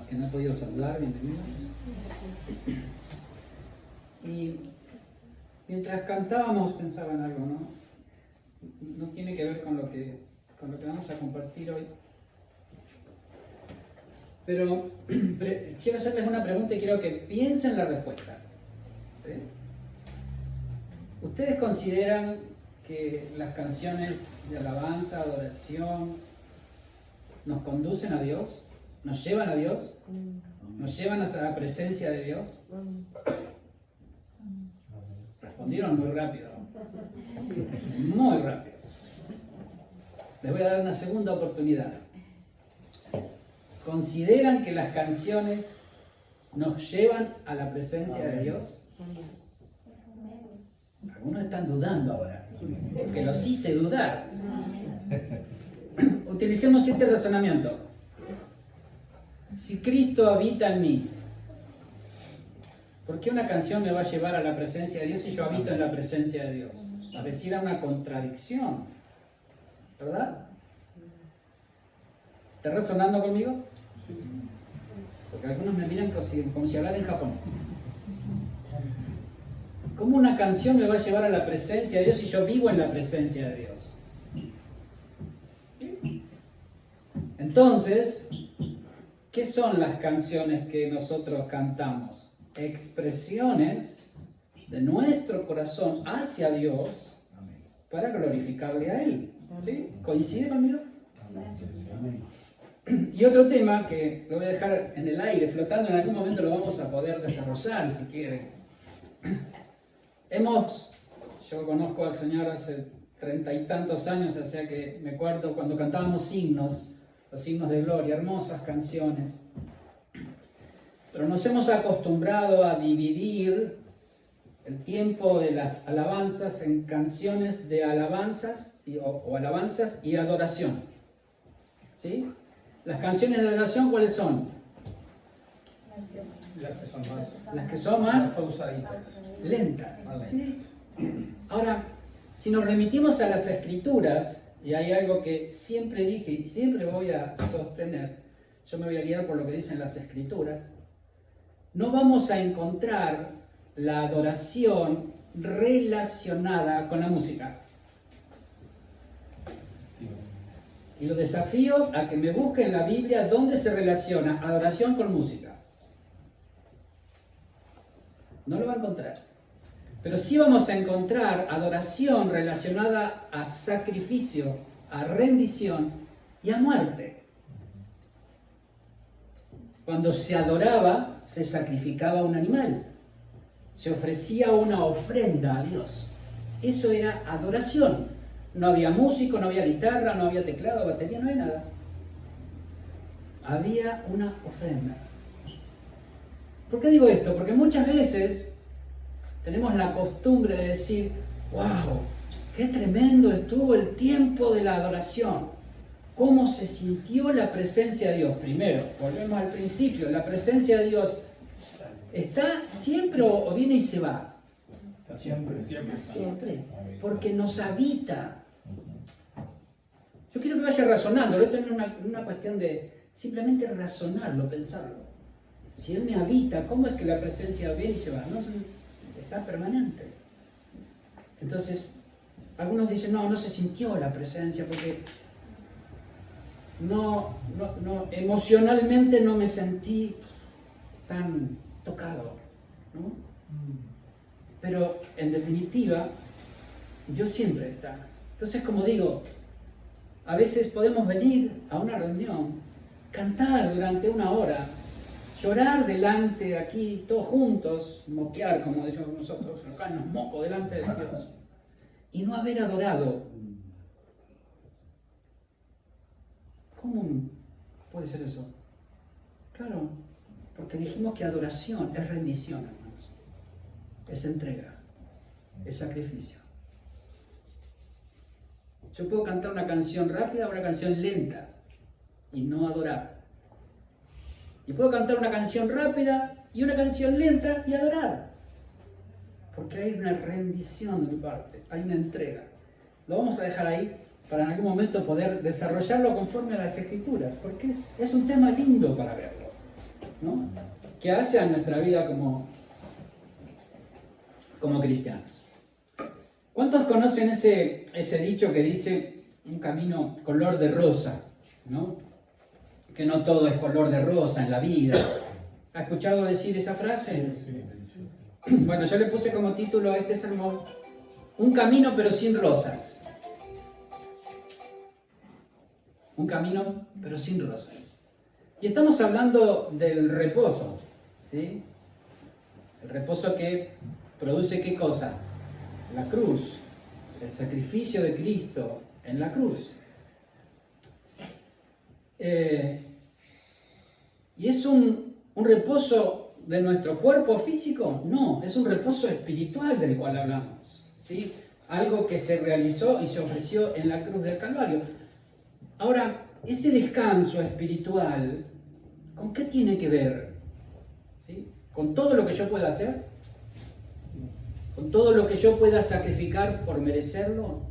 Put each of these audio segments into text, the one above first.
que no he podido saludar, bienvenidos. Y mientras cantábamos pensaba en algo, ¿no? No tiene que ver con lo que vamos a compartir hoy. Pero quiero hacerles una pregunta y quiero que piensen la respuesta. ¿Sí? ¿Ustedes consideran que las canciones de alabanza, adoración, nos conducen a Dios? ¿Nos llevan a Dios? ¿Nos llevan a la presencia de Dios? Respondieron muy rápido. Muy rápido. Les voy a dar una segunda oportunidad. ¿Consideran que las canciones nos llevan a la presencia de Dios? Algunos están dudando ahora, porque los hice dudar. Utilicemos este razonamiento. Si Cristo habita en mí, ¿por qué una canción me va a llevar a la presencia de Dios si yo habito en la presencia de Dios? Pareciera una contradicción, ¿verdad? ¿Está resonando conmigo? Porque algunos me miran como si hablara en japonés. ¿Cómo una canción me va a llevar a la presencia de Dios si yo vivo en la presencia de Dios? ¿Sí? Entonces, ¿qué son las canciones que nosotros cantamos? Expresiones de nuestro corazón hacia Dios para glorificarle a Él. ¿Sí? ¿Coincide conmigo? Amén. Y otro tema que lo voy a dejar en el aire, flotando, en algún momento lo vamos a poder desarrollar si quieren. Yo conozco al Señor hace 30 y tantos años, o sea que me acuerdo cuando cantábamos himnos, los himnos de gloria, hermosas canciones. Pero nos hemos acostumbrado a dividir el tiempo de las alabanzas en canciones de alabanzas o alabanzas y adoración. ¿Sí? Las canciones de adoración, ¿cuáles son? Las que son más pausaditas, lentas. ¿Sí? Ahora, si nos remitimos a las Escrituras, y hay algo que siempre dije y siempre voy a sostener, yo me voy a guiar por lo que dicen las Escrituras, no vamos a encontrar la adoración relacionada con la música. Y lo desafío a que me busquen en la Biblia dónde se relaciona adoración con música. No lo va a encontrar. Pero sí vamos a encontrar adoración relacionada a sacrificio, a rendición y a muerte. Cuando se adoraba, se sacrificaba un animal. Se ofrecía una ofrenda a Dios. Eso era adoración. No había músico, no había guitarra, no había teclado, batería, no había nada. Había una ofrenda. ¿Por qué digo esto? Porque muchas veces tenemos la costumbre de decir, wow, qué tremendo estuvo el tiempo de la adoración. ¿Cómo se sintió la presencia de Dios? Primero, volvemos al principio, la presencia de Dios está siempre o viene y se va. Siempre. Está siempre, porque nos habita. Yo quiero que vaya razonando, esto no es una cuestión de simplemente razonarlo, pensarlo. Si Él me habita, ¿cómo es que la presencia viene y se va? No, está permanente. Entonces, algunos dicen, no se sintió la presencia porque emocionalmente no me sentí tan tocado, ¿no? Pero en definitiva, Dios siempre está. Entonces, como digo, a veces podemos venir a una reunión, cantar durante una hora, llorar delante aquí, todos juntos, moquear, como decimos nosotros, acá nos moco delante de Dios, y no haber adorado. ¿Cómo puede ser eso? Claro, porque dijimos que adoración es rendición, hermanos. Es entrega, es sacrificio. Yo puedo cantar una canción rápida o una canción lenta y no adorar. Y puedo cantar una canción rápida y una canción lenta y adorar. Porque hay una rendición de mi parte, hay una entrega. Lo vamos a dejar ahí para en algún momento poder desarrollarlo conforme a las Escrituras, porque es un tema lindo para verlo. ¿no? Que hace a nuestra vida como cristianos. ¿Cuántos conocen ese dicho que dice un camino color de rosa, ¿no? Que no todo es color de rosa en la vida. ¿Ha escuchado decir esa frase? Bueno, yo le puse como título a este sermón, un camino pero sin rosas. Un camino pero sin rosas. Y estamos hablando del reposo, ¿sí? El reposo que produce ¿qué cosa? La cruz, el sacrificio de Cristo en la cruz. ¿Y es un reposo de nuestro cuerpo físico? No, es un reposo espiritual del cual hablamos, ¿sí? Algo que se realizó y se ofreció en la cruz del Calvario. Ahora, ese descanso espiritual, ¿con qué tiene que ver? ¿Sí? ¿Con todo lo que yo pueda hacer? ¿Con todo lo que yo pueda sacrificar por merecerlo?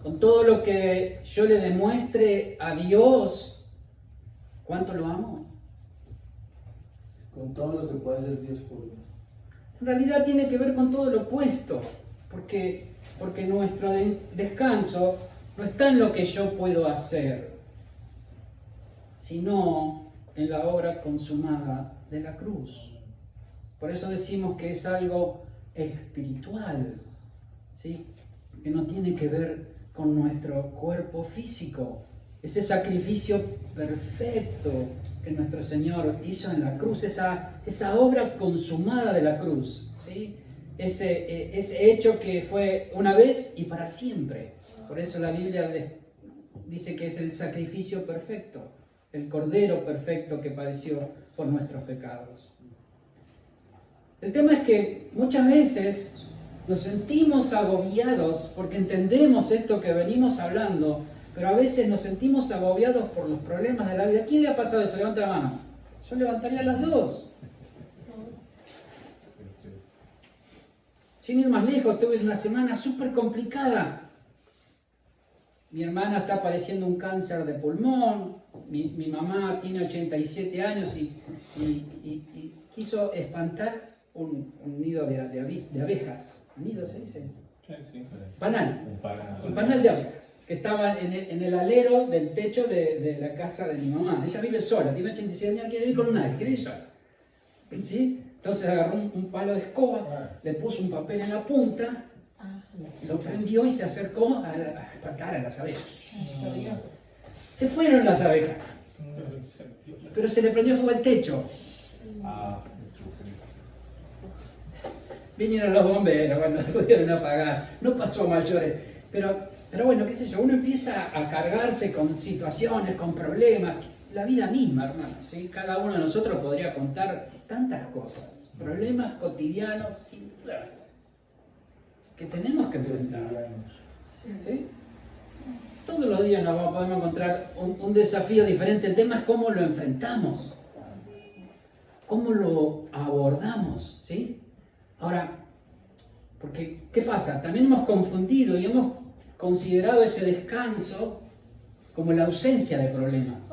¿Con todo lo que yo le demuestre a Dios cuánto lo amo? Con todo lo que puede hacer Dios por mí. En realidad tiene que ver con todo lo opuesto, porque nuestro descanso no está en lo que yo puedo hacer, sino en la obra consumada de la cruz. Por eso decimos que es algo espiritual, ¿sí? Que no tiene que ver con nuestro cuerpo físico. Ese sacrificio perfecto que nuestro Señor hizo en la cruz, esa obra consumada de la cruz, ¿sí? Ese hecho que fue una vez y para siempre. Por eso la Biblia dice que es el sacrificio perfecto, el cordero perfecto que padeció por nuestros pecados. El tema es que muchas veces nos sentimos agobiados porque entendemos esto que venimos hablando, pero a veces nos sentimos agobiados por los problemas de la vida. ¿A quién le ha pasado eso? Levanta la mano. Yo levantaría las dos. Sin ir más lejos, tuve una semana súper complicada. Mi hermana está padeciendo un cáncer de pulmón, mi mamá tiene 87 años y quiso espantar un nido de abejas. ¿Nido se dice? Sí. Panal. Un panal de abejas que estaba en el alero del techo de la casa de mi mamá. Ella vive sola, tiene 87 años, quiere vivir con nadie, quiere vivir sola. ¿Sí? Entonces agarró un palo de escoba, le puso un papel en la punta, lo prendió y se acercó a espantar a las abejas. Se fueron las abejas, pero se le prendió fuego al techo. Vinieron los bomberos, bueno, lo pudieron apagar, no pasó a mayores, pero bueno, qué sé yo, uno empieza a cargarse con situaciones, con problemas, la vida misma, hermano, ¿sí? Cada uno de nosotros podría contar tantas cosas, problemas cotidianos, que tenemos que enfrentar, ¿sí? Todos los días nos podemos encontrar un desafío diferente, el tema es cómo lo enfrentamos, cómo lo abordamos, ¿sí? Ahora, porque, ¿qué pasa? También hemos confundido y hemos considerado ese descanso como la ausencia de problemas.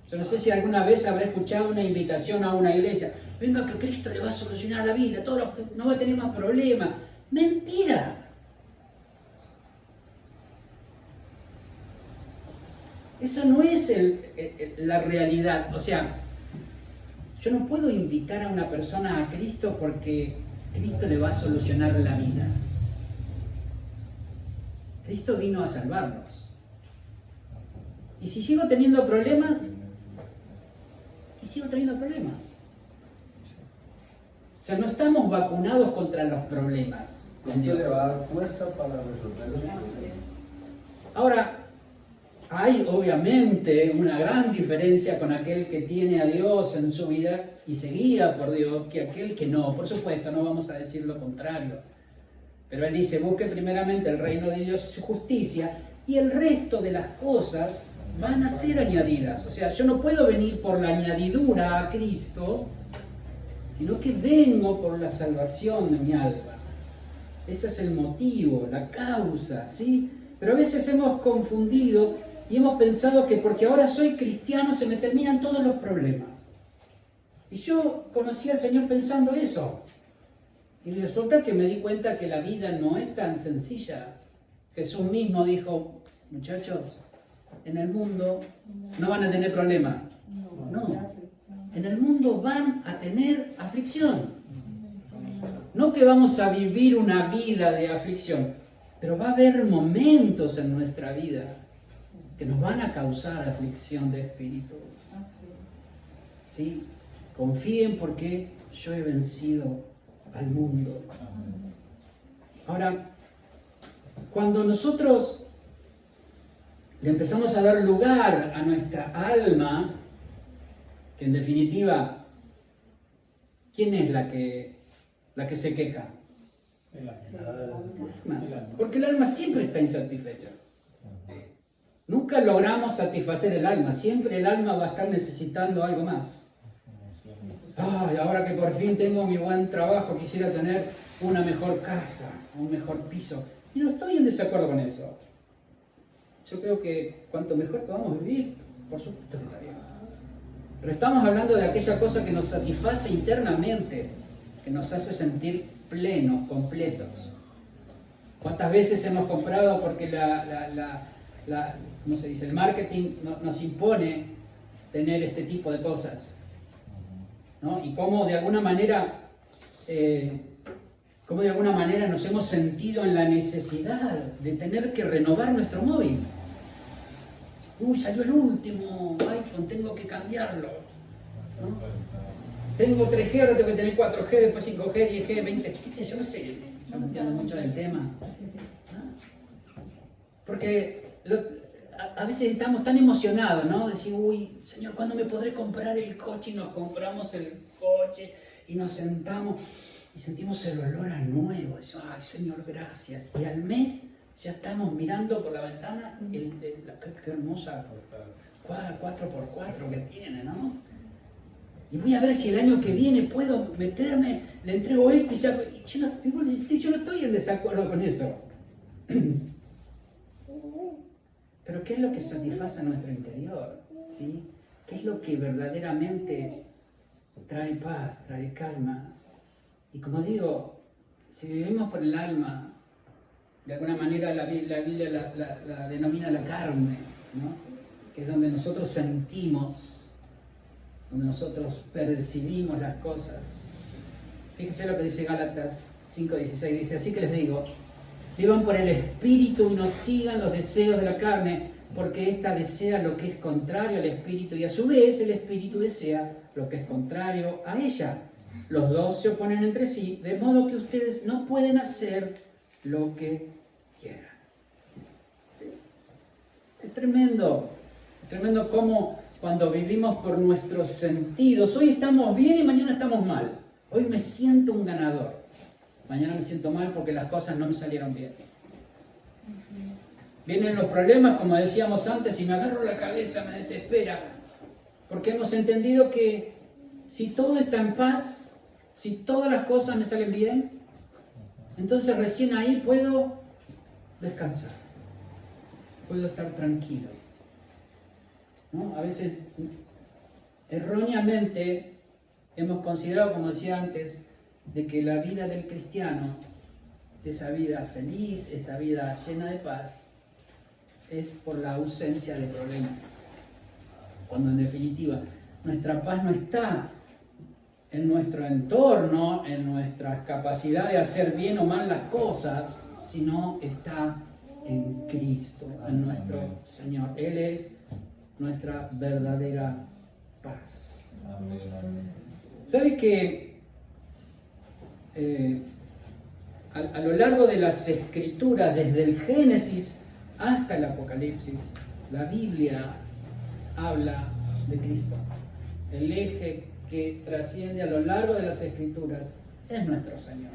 Yo no sé si alguna vez habrá escuchado una invitación a una iglesia. Venga que Cristo le va a solucionar la vida, no va a tener más problemas. ¡Mentira! Eso no es la realidad. O sea, yo no puedo invitar a una persona a Cristo porque Cristo le va a solucionar la vida. Cristo vino a salvarnos. Y si sigo teniendo problemas, O sea, no estamos vacunados contra los problemas. Esto le va a dar fuerza para resolver los problemas. Ahora, hay obviamente una gran diferencia con aquel que tiene a Dios en su vida y se guía por Dios que aquel que no. Por supuesto, no vamos a decir lo contrario. Pero Él dice, busque primeramente el reino de Dios y su justicia y el resto de las cosas van a ser añadidas. O sea, yo no puedo venir por la añadidura a Cristo, sino que vengo por la salvación de mi alma. Ese es el motivo, la causa, ¿sí? Pero a veces hemos confundido y hemos pensado que porque ahora soy cristiano se me terminan todos los problemas. Y yo conocí al Señor pensando eso. Y resulta que me di cuenta que la vida no es tan sencilla. Jesús mismo dijo, muchachos, en el mundo no van a tener problemas. No, en el mundo van a tener aflicción. No que vamos a vivir una vida de aflicción, pero va a haber momentos en nuestra vida que nos van a causar aflicción de espíritu. ¿Sí? Confíen porque yo he vencido al mundo. Ahora, cuando nosotros le empezamos a dar lugar a nuestra alma, que en definitiva, ¿quién es la que se queja? El alma. Porque el alma siempre está insatisfecha. Nunca logramos satisfacer el alma, siempre el alma va a estar necesitando algo más. Ay, ahora que por fin tengo mi buen trabajo, quisiera tener una mejor casa, un mejor piso. Y no estoy en desacuerdo con eso. Yo creo que cuanto mejor podamos vivir, por supuesto que está bien. Pero estamos hablando de aquella cosa que nos satisface internamente, que nos hace sentir plenos, completos. ¿Cuántas veces hemos comprado porque ¿cómo se dice? El marketing nos impone tener este tipo de cosas? ¿No? Y cómo de alguna manera nos hemos sentido en la necesidad de tener que renovar nuestro móvil. Salió el último iPhone, tengo que cambiarlo, ¿no? Tengo 3G, ahora tengo que tener 4G, después 5G, 10G, 20G, qué sé yo, no sé, yo no entiendo mucho del tema, ¿no? Porque a veces estamos tan emocionados, ¿no? Decir, uy, Señor, ¿cuándo me podré comprar el coche? Y nos compramos el coche y nos sentamos y sentimos el olor a nuevo. Y yo, ay, Señor, gracias. Y al mes ya estamos mirando por la ventana qué hermosa 4x4 que tiene, ¿no? Y voy a ver si el año que viene puedo meterme, le entrego esto y ya... Yo no estoy en desacuerdo con eso. Pero ¿qué es lo que satisface nuestro interior? ¿Sí? ¿Qué es lo que verdaderamente trae paz, trae calma? Y como digo, si vivimos por el alma, de alguna manera la Biblia la denomina la carne, ¿no? Que es donde nosotros sentimos, donde nosotros percibimos las cosas. Fíjense lo que dice Gálatas 5:16, dice, así que les digo, vivan por el Espíritu y no sigan los deseos de la carne, porque ésta desea lo que es contrario al Espíritu y a su vez el Espíritu desea lo que es contrario a ella. Los dos se oponen entre sí, de modo que ustedes no pueden hacer lo que quieran. Es tremendo cómo cuando vivimos por nuestros sentidos, hoy estamos bien y mañana estamos mal. Hoy me siento un ganador, mañana me siento mal porque las cosas no me salieron bien. Vienen los problemas, como decíamos antes, y me agarro la cabeza, me desespera, porque hemos entendido que si todo está en paz, si todas las cosas me salen bien, entonces recién ahí puedo descansar, puedo estar tranquilo, ¿no? A veces, erróneamente, hemos considerado, como decía antes, de que la vida del cristiano, esa vida feliz, esa vida llena de paz, es por la ausencia de problemas. Cuando en definitiva, nuestra paz no está en nuestro entorno, en nuestra capacidad de hacer bien o mal las cosas, sino está en Cristo, en nuestro Señor. Él es nuestra verdadera paz. ¿Sabe que a lo largo de las Escrituras, desde el Génesis hasta el Apocalipsis, la Biblia habla de Cristo? El eje que trasciende a lo largo de las Escrituras es nuestro Señor.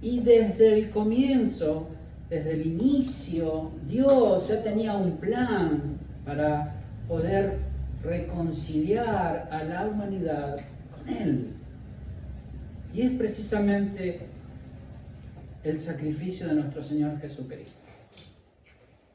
Y desde el comienzo, desde el inicio, Dios ya tenía un plan para poder reconciliar a la humanidad con Él. Y es precisamente el sacrificio de nuestro Señor Jesucristo.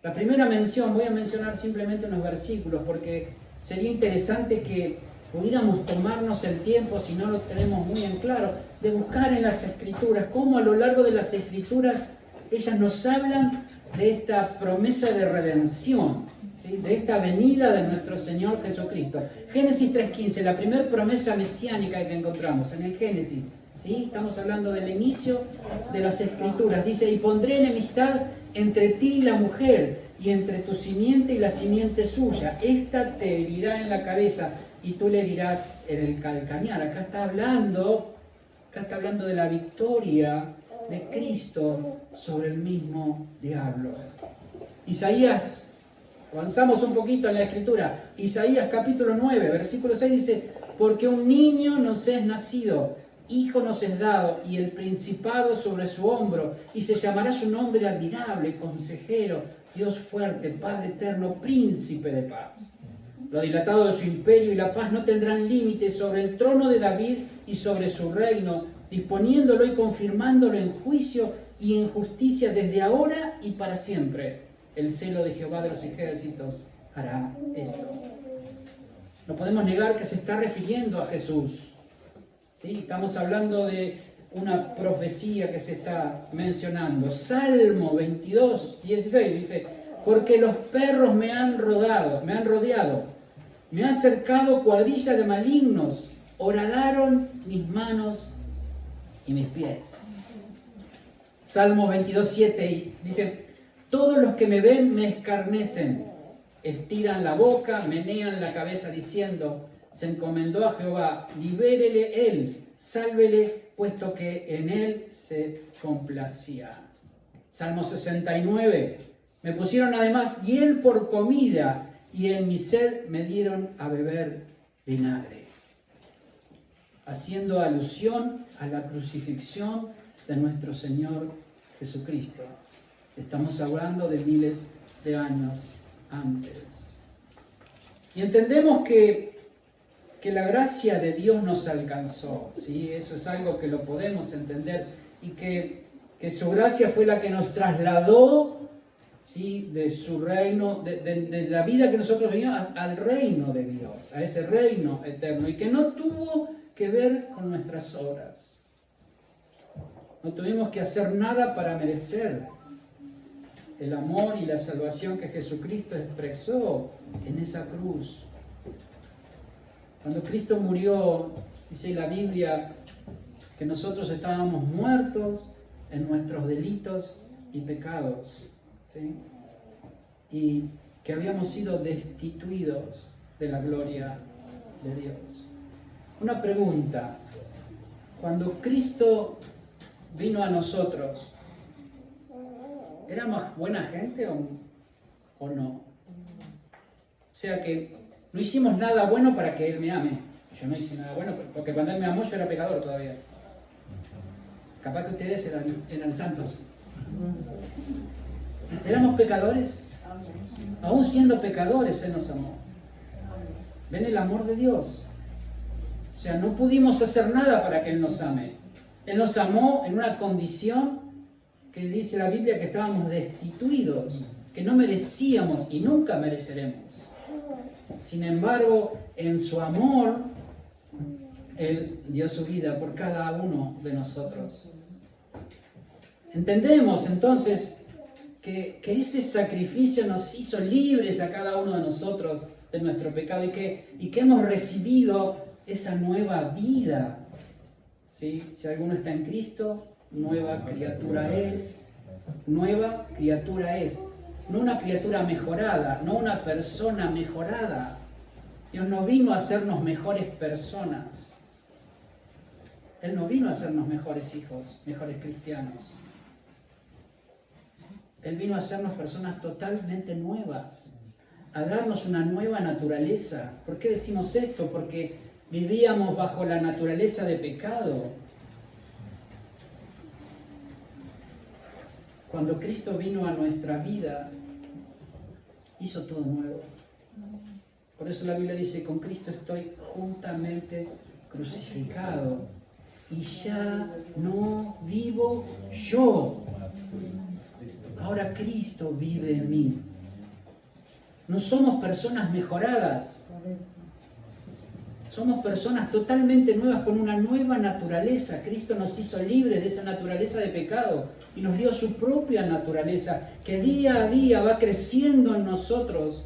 La primera mención, voy a mencionar simplemente unos versículos porque sería interesante que pudiéramos tomarnos el tiempo, si no lo tenemos muy en claro, de buscar en las Escrituras, cómo a lo largo de las Escrituras ellas nos hablan de esta promesa de redención, ¿sí? De esta venida de nuestro Señor Jesucristo. Génesis 3.15, la primera promesa mesiánica que encontramos en el Génesis, ¿sí? Estamos hablando del inicio de las Escrituras. Dice, y pondré enemistad entre ti y la mujer, y entre tu simiente y la simiente suya. Esta te herirá en la cabeza, y tú le herirás en el calcañar. Acá está hablando de la victoria de Cristo sobre el mismo diablo. Isaías, avanzamos un poquito en la Escritura. Isaías capítulo 9, versículo 6 dice, porque un niño nos es nacido, hijo nos es dado, y el principado sobre su hombro, y se llamará su nombre admirable, consejero, Dios fuerte, Padre eterno, príncipe de paz. Lo dilatado de su imperio y la paz no tendrán límites sobre el trono de David y sobre su reino, disponiéndolo y confirmándolo en juicio y en justicia desde ahora y para siempre. El celo de Jehová de los ejércitos hará esto. No podemos negar que se está refiriendo a Jesús. ¿Sí? Estamos hablando de una profecía que se está mencionando. Salmo 22, 16 dice, porque los perros me han rodeado, me ha cercado cuadrilla de malignos, horadaron mis manos y mis pies. Salmo 22, 7 dice, todos los que me ven me escarnecen, estiran la boca, menean la cabeza diciendo, se encomendó a Jehová, libérele él, sálvele, puesto que en él se complacía. Salmo 69, me pusieron además hiel por comida, y en mi sed me dieron a beber vinagre. Haciendo alusión a la crucifixión de nuestro Señor Jesucristo. Estamos hablando de miles de años antes. Y entendemos que la gracia de Dios nos alcanzó, ¿sí? Eso es algo que lo podemos entender, y que su gracia fue la que nos trasladó, ¿sí? De su reino, de la vida que nosotros veníamos al reino de Dios, a ese reino eterno, y que no tuvo que ver con nuestras obras. No tuvimos que hacer nada para merecer el amor y la salvación que Jesucristo expresó en esa cruz. Cuando Cristo murió, dice la Biblia, que nosotros estábamos muertos en nuestros delitos y pecados, ¿sí? Y que habíamos sido destituidos de la gloria de Dios. Una pregunta, cuando Cristo vino a nosotros, ¿éramos buena gente o no? O sea que no hicimos nada bueno para que Él me ame. Yo no hice nada bueno, porque cuando Él me amó yo era pecador todavía. Capaz que ustedes eran santos. ¿Éramos pecadores? Aún siendo pecadores, Él nos amó. ¿Ven el amor de Dios? O sea, no pudimos hacer nada para que Él nos ame. Él nos amó en una condición que dice la Biblia que estábamos destituidos, que no merecíamos y nunca mereceremos. Sin embargo, en su amor, Él dio su vida por cada uno de nosotros. Entendemos entonces que ese sacrificio nos hizo libres a cada uno de nosotros de nuestro pecado, y que hemos recibido esa nueva vida. ¿Sí? Si alguno está en Cristo, nueva criatura es. Nueva criatura es. No una criatura mejorada, no una persona mejorada. Dios no vino a hacernos mejores personas. Él no vino a hacernos mejores hijos, mejores cristianos. Él vino a hacernos personas totalmente nuevas, a darnos una nueva naturaleza. ¿Por qué decimos esto? Porque vivíamos bajo la naturaleza de pecado. Cuando Cristo vino a nuestra vida, hizo todo nuevo. Por eso la Biblia dice, con Cristo estoy juntamente crucificado, y ya no vivo yo. Ahora Cristo vive en mí. No somos personas mejoradas. Somos personas totalmente nuevas con una nueva naturaleza. Cristo nos hizo libres de esa naturaleza de pecado y nos dio su propia naturaleza que día a día va creciendo en nosotros,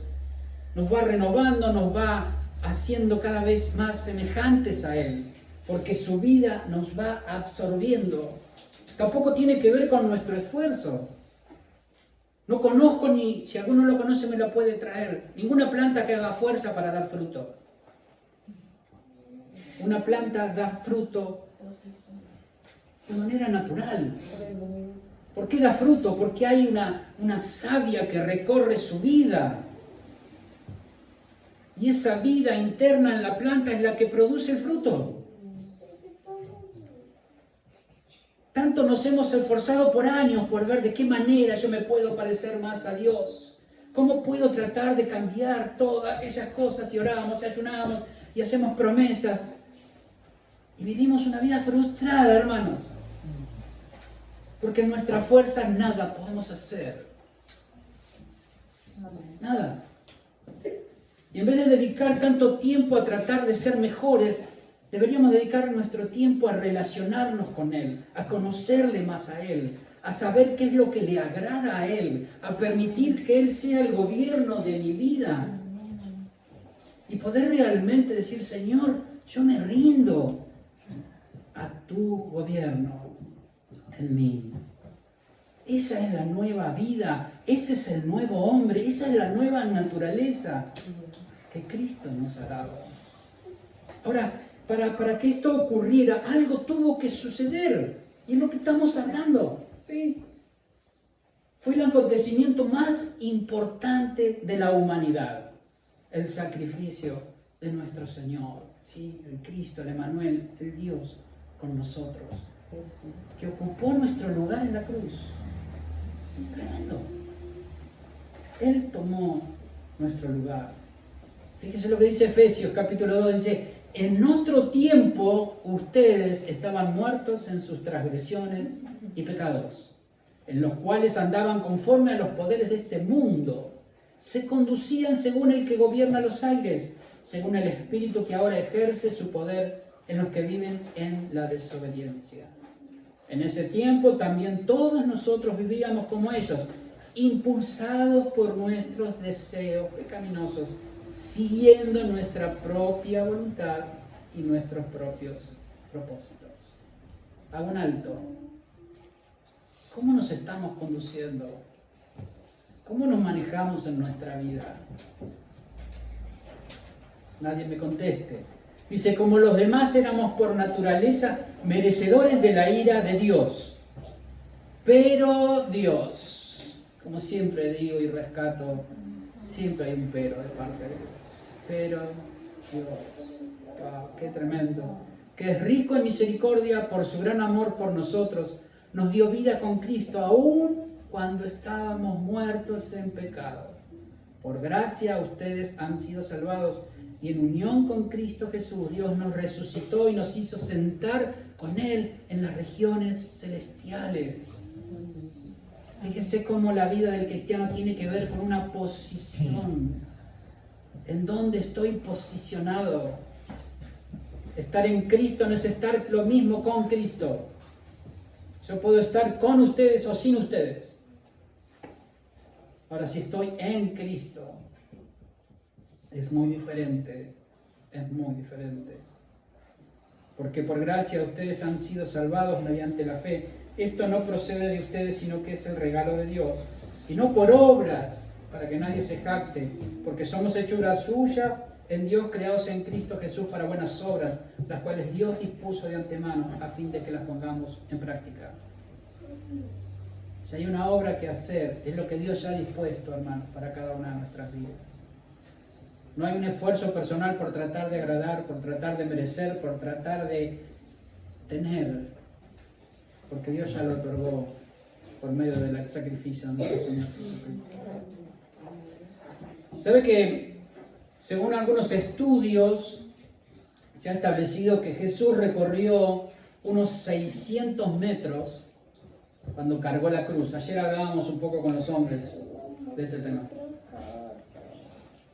nos va renovando, nos va haciendo cada vez más semejantes a Él, porque su vida nos va absorbiendo. Tampoco tiene que ver con nuestro esfuerzo. No conozco, ni si alguno lo conoce me lo puede traer, ninguna planta que haga fuerza para dar fruto. Una planta da fruto de manera natural. ¿Por qué da fruto? Porque hay una savia que recorre su vida. Y esa vida interna en la planta es la que produce el fruto. Tanto nos hemos esforzado por años por ver de qué manera yo me puedo parecer más a Dios. ¿Cómo puedo tratar de cambiar todas aquellas cosas? Y oramos, y ayunamos, y hacemos promesas. Y vivimos una vida frustrada, hermanos. Porque en nuestra fuerza nada podemos hacer. Nada. Y en vez de dedicar tanto tiempo a tratar de ser mejores, deberíamos dedicar nuestro tiempo a relacionarnos con Él, a conocerle más a Él, a saber qué es lo que le agrada a Él, a permitir que Él sea el gobierno de mi vida. Y poder realmente decir, Señor, yo me rindo a tu gobierno en mí. Esa es la nueva vida, ese es el nuevo hombre, esa es la nueva naturaleza que Cristo nos ha dado. Ahora, para que esto ocurriera, algo tuvo que suceder. Y es lo que estamos hablando. ¿Sí? Fue el acontecimiento más importante de la humanidad. El sacrificio de nuestro Señor. ¿Sí? El Cristo, el Emmanuel, el Dios con nosotros. Que ocupó nuestro lugar en la cruz. Tremendo. Él tomó nuestro lugar. Fíjese lo que dice Efesios capítulo 2. Dice, en otro tiempo ustedes estaban muertos en sus transgresiones y pecados, en los cuales andaban conforme a los poderes de este mundo. Se conducían según el que gobierna los aires, según el espíritu que ahora ejerce su poder en los que viven en la desobediencia. En ese tiempo también todos nosotros vivíamos como ellos, impulsados por nuestros deseos pecaminosos, siguiendo nuestra propia voluntad y nuestros propios propósitos. Hago un alto. ¿Cómo nos estamos conduciendo? ¿Cómo nos manejamos en nuestra vida? Nadie me conteste. Dice, como los demás éramos por naturaleza merecedores de la ira de Dios. Pero Dios, como siempre digo y rescato, siempre hay un pero de parte de Dios. Pero Dios, wow, qué tremendo, que es rico en misericordia por su gran amor por nosotros, nos dio vida con Cristo aún cuando estábamos muertos en pecado. Por gracia ustedes han sido salvados y en unión con Cristo Jesús Dios nos resucitó y nos hizo sentar con Él en las regiones celestiales. Fíjese cómo la vida del cristiano tiene que ver con una posición. ¿En dónde estoy posicionado? Estar en Cristo no es estar lo mismo con Cristo. Yo puedo estar con ustedes o sin ustedes. Ahora, si estoy en Cristo, es muy diferente. Es muy diferente. Porque por gracia ustedes han sido salvados mediante la fe. Esto no procede de ustedes, sino que es el regalo de Dios. Y no por obras, para que nadie se jacte, porque somos hechura suya en Dios, creados en Cristo Jesús para buenas obras, las cuales Dios dispuso de antemano a fin de que las pongamos en práctica. Si hay una obra que hacer, es lo que Dios ya ha dispuesto, hermanos, para cada una de nuestras vidas. No hay un esfuerzo personal por tratar de agradar, por tratar de merecer, por tratar de tener, porque Dios ya lo otorgó por medio del sacrificio de nuestro Señor Jesucristo. ¿Sabe que según algunos estudios se ha establecido que Jesús recorrió unos 600 metros cuando cargó la cruz? Ayer hablábamos un poco con los hombres de este tema.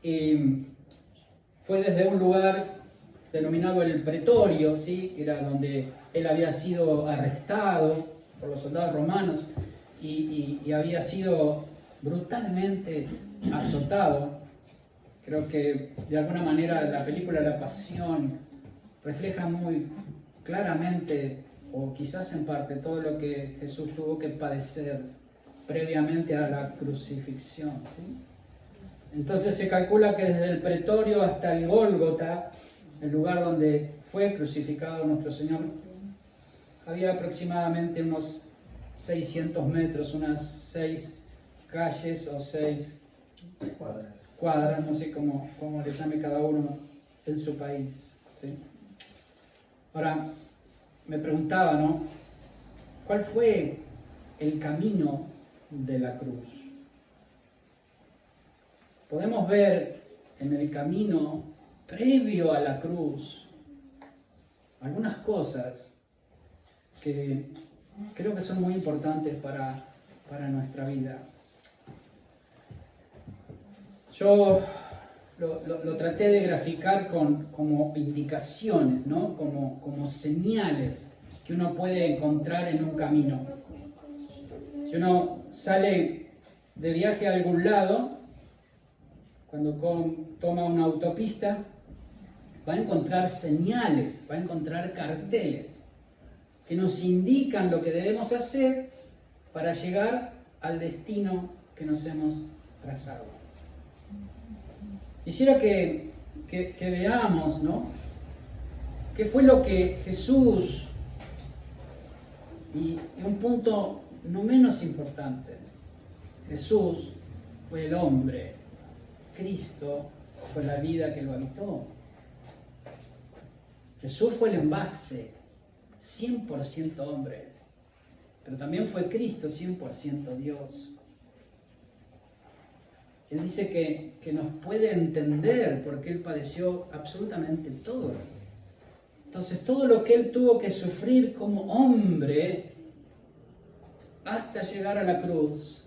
Y fue desde un lugar denominado el Pretorio, ¿sí? Era donde él había sido arrestado por los soldados romanos y había sido brutalmente azotado. Creo que de alguna manera la película La Pasión refleja muy claramente, o quizás en parte, todo lo que Jesús tuvo que padecer previamente a la crucifixión, ¿sí? Entonces se calcula que desde el Pretorio hasta el Gólgota, el lugar donde fue crucificado nuestro Señor, había aproximadamente unos 600 metros, unas 6 calles o 6 cuadras, no sé cómo le llame cada uno en su país, ¿sí? Ahora, me preguntaba, ¿no? ¿Cuál fue el camino de la cruz? Podemos ver en el camino previo a la cruz algunas cosas que creo que son muy importantes para nuestra vida. Yo lo traté de graficar como indicaciones, ¿no? Como señales que uno puede encontrar en un camino. Si uno sale de viaje a algún lado, cuando toma una autopista, va a encontrar señales, va a encontrar carteles que nos indican lo que debemos hacer para llegar al destino que nos hemos trazado. Quisiera que veamos, ¿no? ¿Qué fue lo que Jesús, y un punto no menos importante, Jesús fue el hombre, Cristo fue la vida que lo habitó. Jesús fue el envase, 100% hombre, pero también fue Cristo, 100% Dios. Él dice que nos puede entender porque Él padeció absolutamente todo. Entonces, todo lo que Él tuvo que sufrir como hombre hasta llegar a la cruz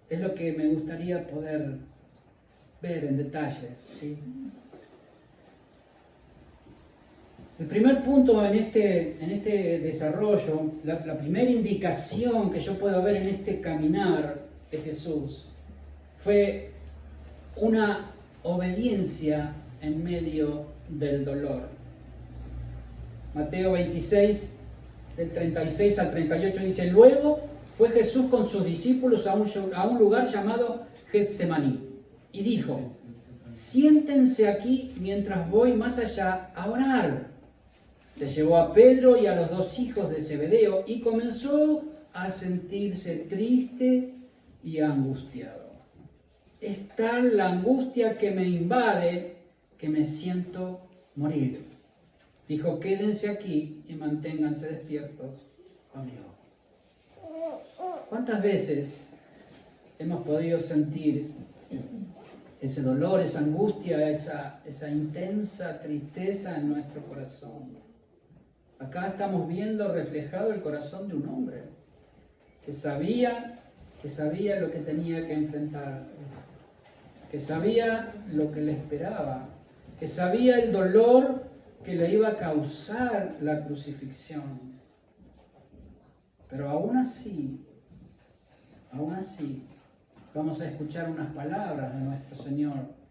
es lo que me gustaría poder ver en detalle, ¿sí? El primer punto en este desarrollo, la primera indicación que yo puedo ver en este caminar de Jesús, fue una obediencia en medio del dolor. Mateo 26, del 36 al 38 dice: luego fue Jesús con sus discípulos a un lugar llamado Getsemaní y dijo: siéntense aquí mientras voy más allá a orar. Se llevó a Pedro y a los 2 hijos de Zebedeo y comenzó a sentirse triste y angustiado. Es tal la angustia que me invade que me siento morir. Dijo: quédense aquí y manténganse despiertos conmigo. ¿Cuántas veces hemos podido sentir ese dolor, esa angustia, esa intensa tristeza en nuestro corazón? Acá estamos viendo reflejado el corazón de un hombre que sabía lo que tenía que enfrentar, que sabía lo que le esperaba, que sabía el dolor que le iba a causar la crucifixión. Pero aún así, vamos a escuchar unas palabras de nuestro Señor.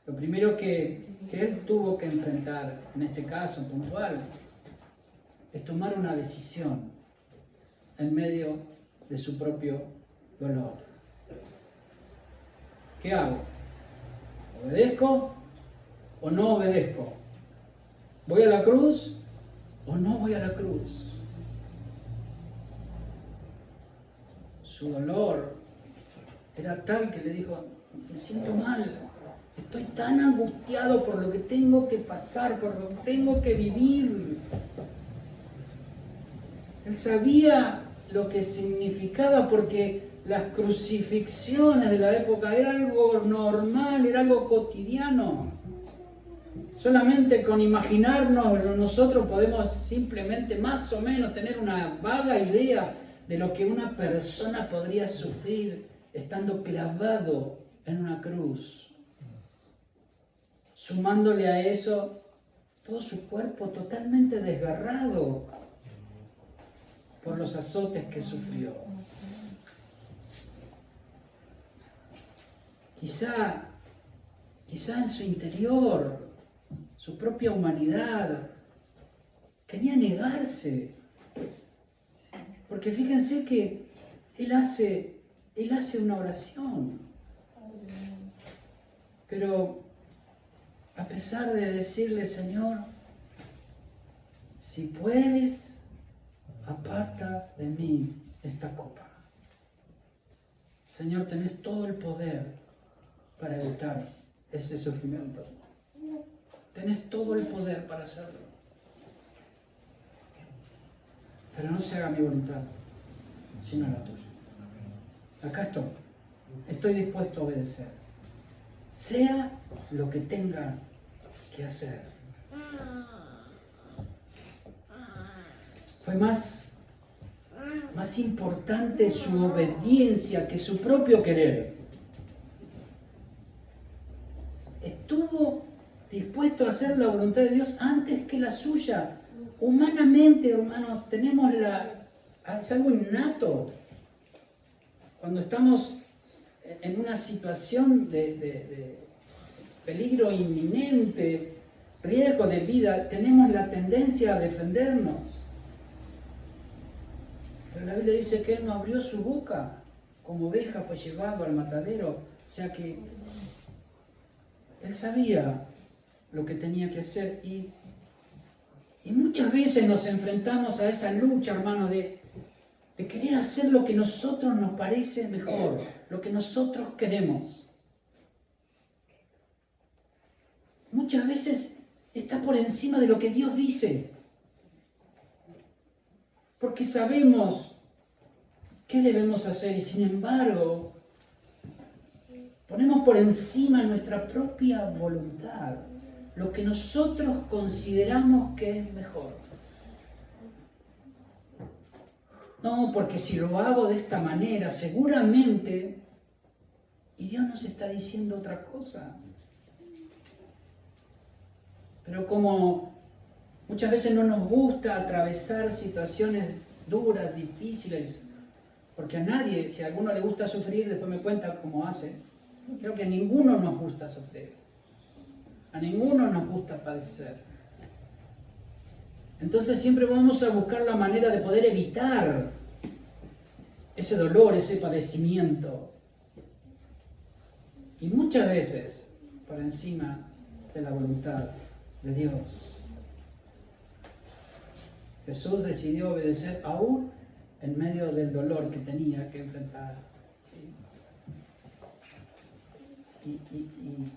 Lo primero que Él tuvo que enfrentar, en este caso puntual, es tomar una decisión en medio de su propio dolor. ¿Qué hago? ¿Obedezco o no obedezco? ¿Voy a la cruz o no voy a la cruz? Su dolor era tal que le dijo: me siento mal, estoy tan angustiado por lo que tengo que pasar, por lo que tengo que vivir. Él sabía lo que significaba, porque las crucifixiones de la época era algo normal, era algo cotidiano. Solamente con imaginarnos nosotros podemos simplemente más o menos tener una vaga idea de lo que una persona podría sufrir estando clavado en una cruz. sumándole a eso todo su cuerpo totalmente desgarrado por los azotes que sufrió. Quizá en su interior, su propia humanidad, quería negarse. Porque fíjense que él hace una oración. Pero a pesar de decirle, Señor, si puedes, aparta de mí esta copa. Señor, tenés todo el poder para evitar ese sufrimiento. Tenés todo el poder para hacerlo. Pero no se haga mi voluntad, sino la tuya. Acá estoy. Estoy dispuesto a obedecer. Sea lo que tenga que hacer. Fue más importante su obediencia que su propio querer. Estuvo dispuesto a hacer la voluntad de Dios antes que la suya. Humanamente, hermanos, es algo innato. Cuando estamos en una situación de peligro inminente, riesgo de vida, tenemos la tendencia a defendernos. Pero la Biblia dice que Él no abrió su boca, como oveja fue llevado al matadero. O sea que Él sabía lo que tenía que hacer y muchas veces nos enfrentamos a esa lucha, hermano, de querer hacer lo que a nosotros nos parece mejor, lo que nosotros queremos. Muchas veces está por encima de lo que Dios dice. Porque sabemos qué debemos hacer y sin embargo ponemos por encima nuestra propia voluntad, lo que nosotros consideramos que es mejor. No, porque si lo hago de esta manera, seguramente, y Dios nos está diciendo otra cosa. Pero como muchas veces no nos gusta atravesar situaciones duras, difíciles, porque a nadie, si a alguno le gusta sufrir, después me cuenta cómo hace. Creo que a ninguno nos gusta sufrir. A ninguno nos gusta padecer. Entonces siempre vamos a buscar la manera de poder evitar ese dolor, ese padecimiento. Y muchas veces por encima de la voluntad de Dios. Jesús decidió obedecer aún en medio del dolor que tenía que enfrentar. ¿Sí? ¿Y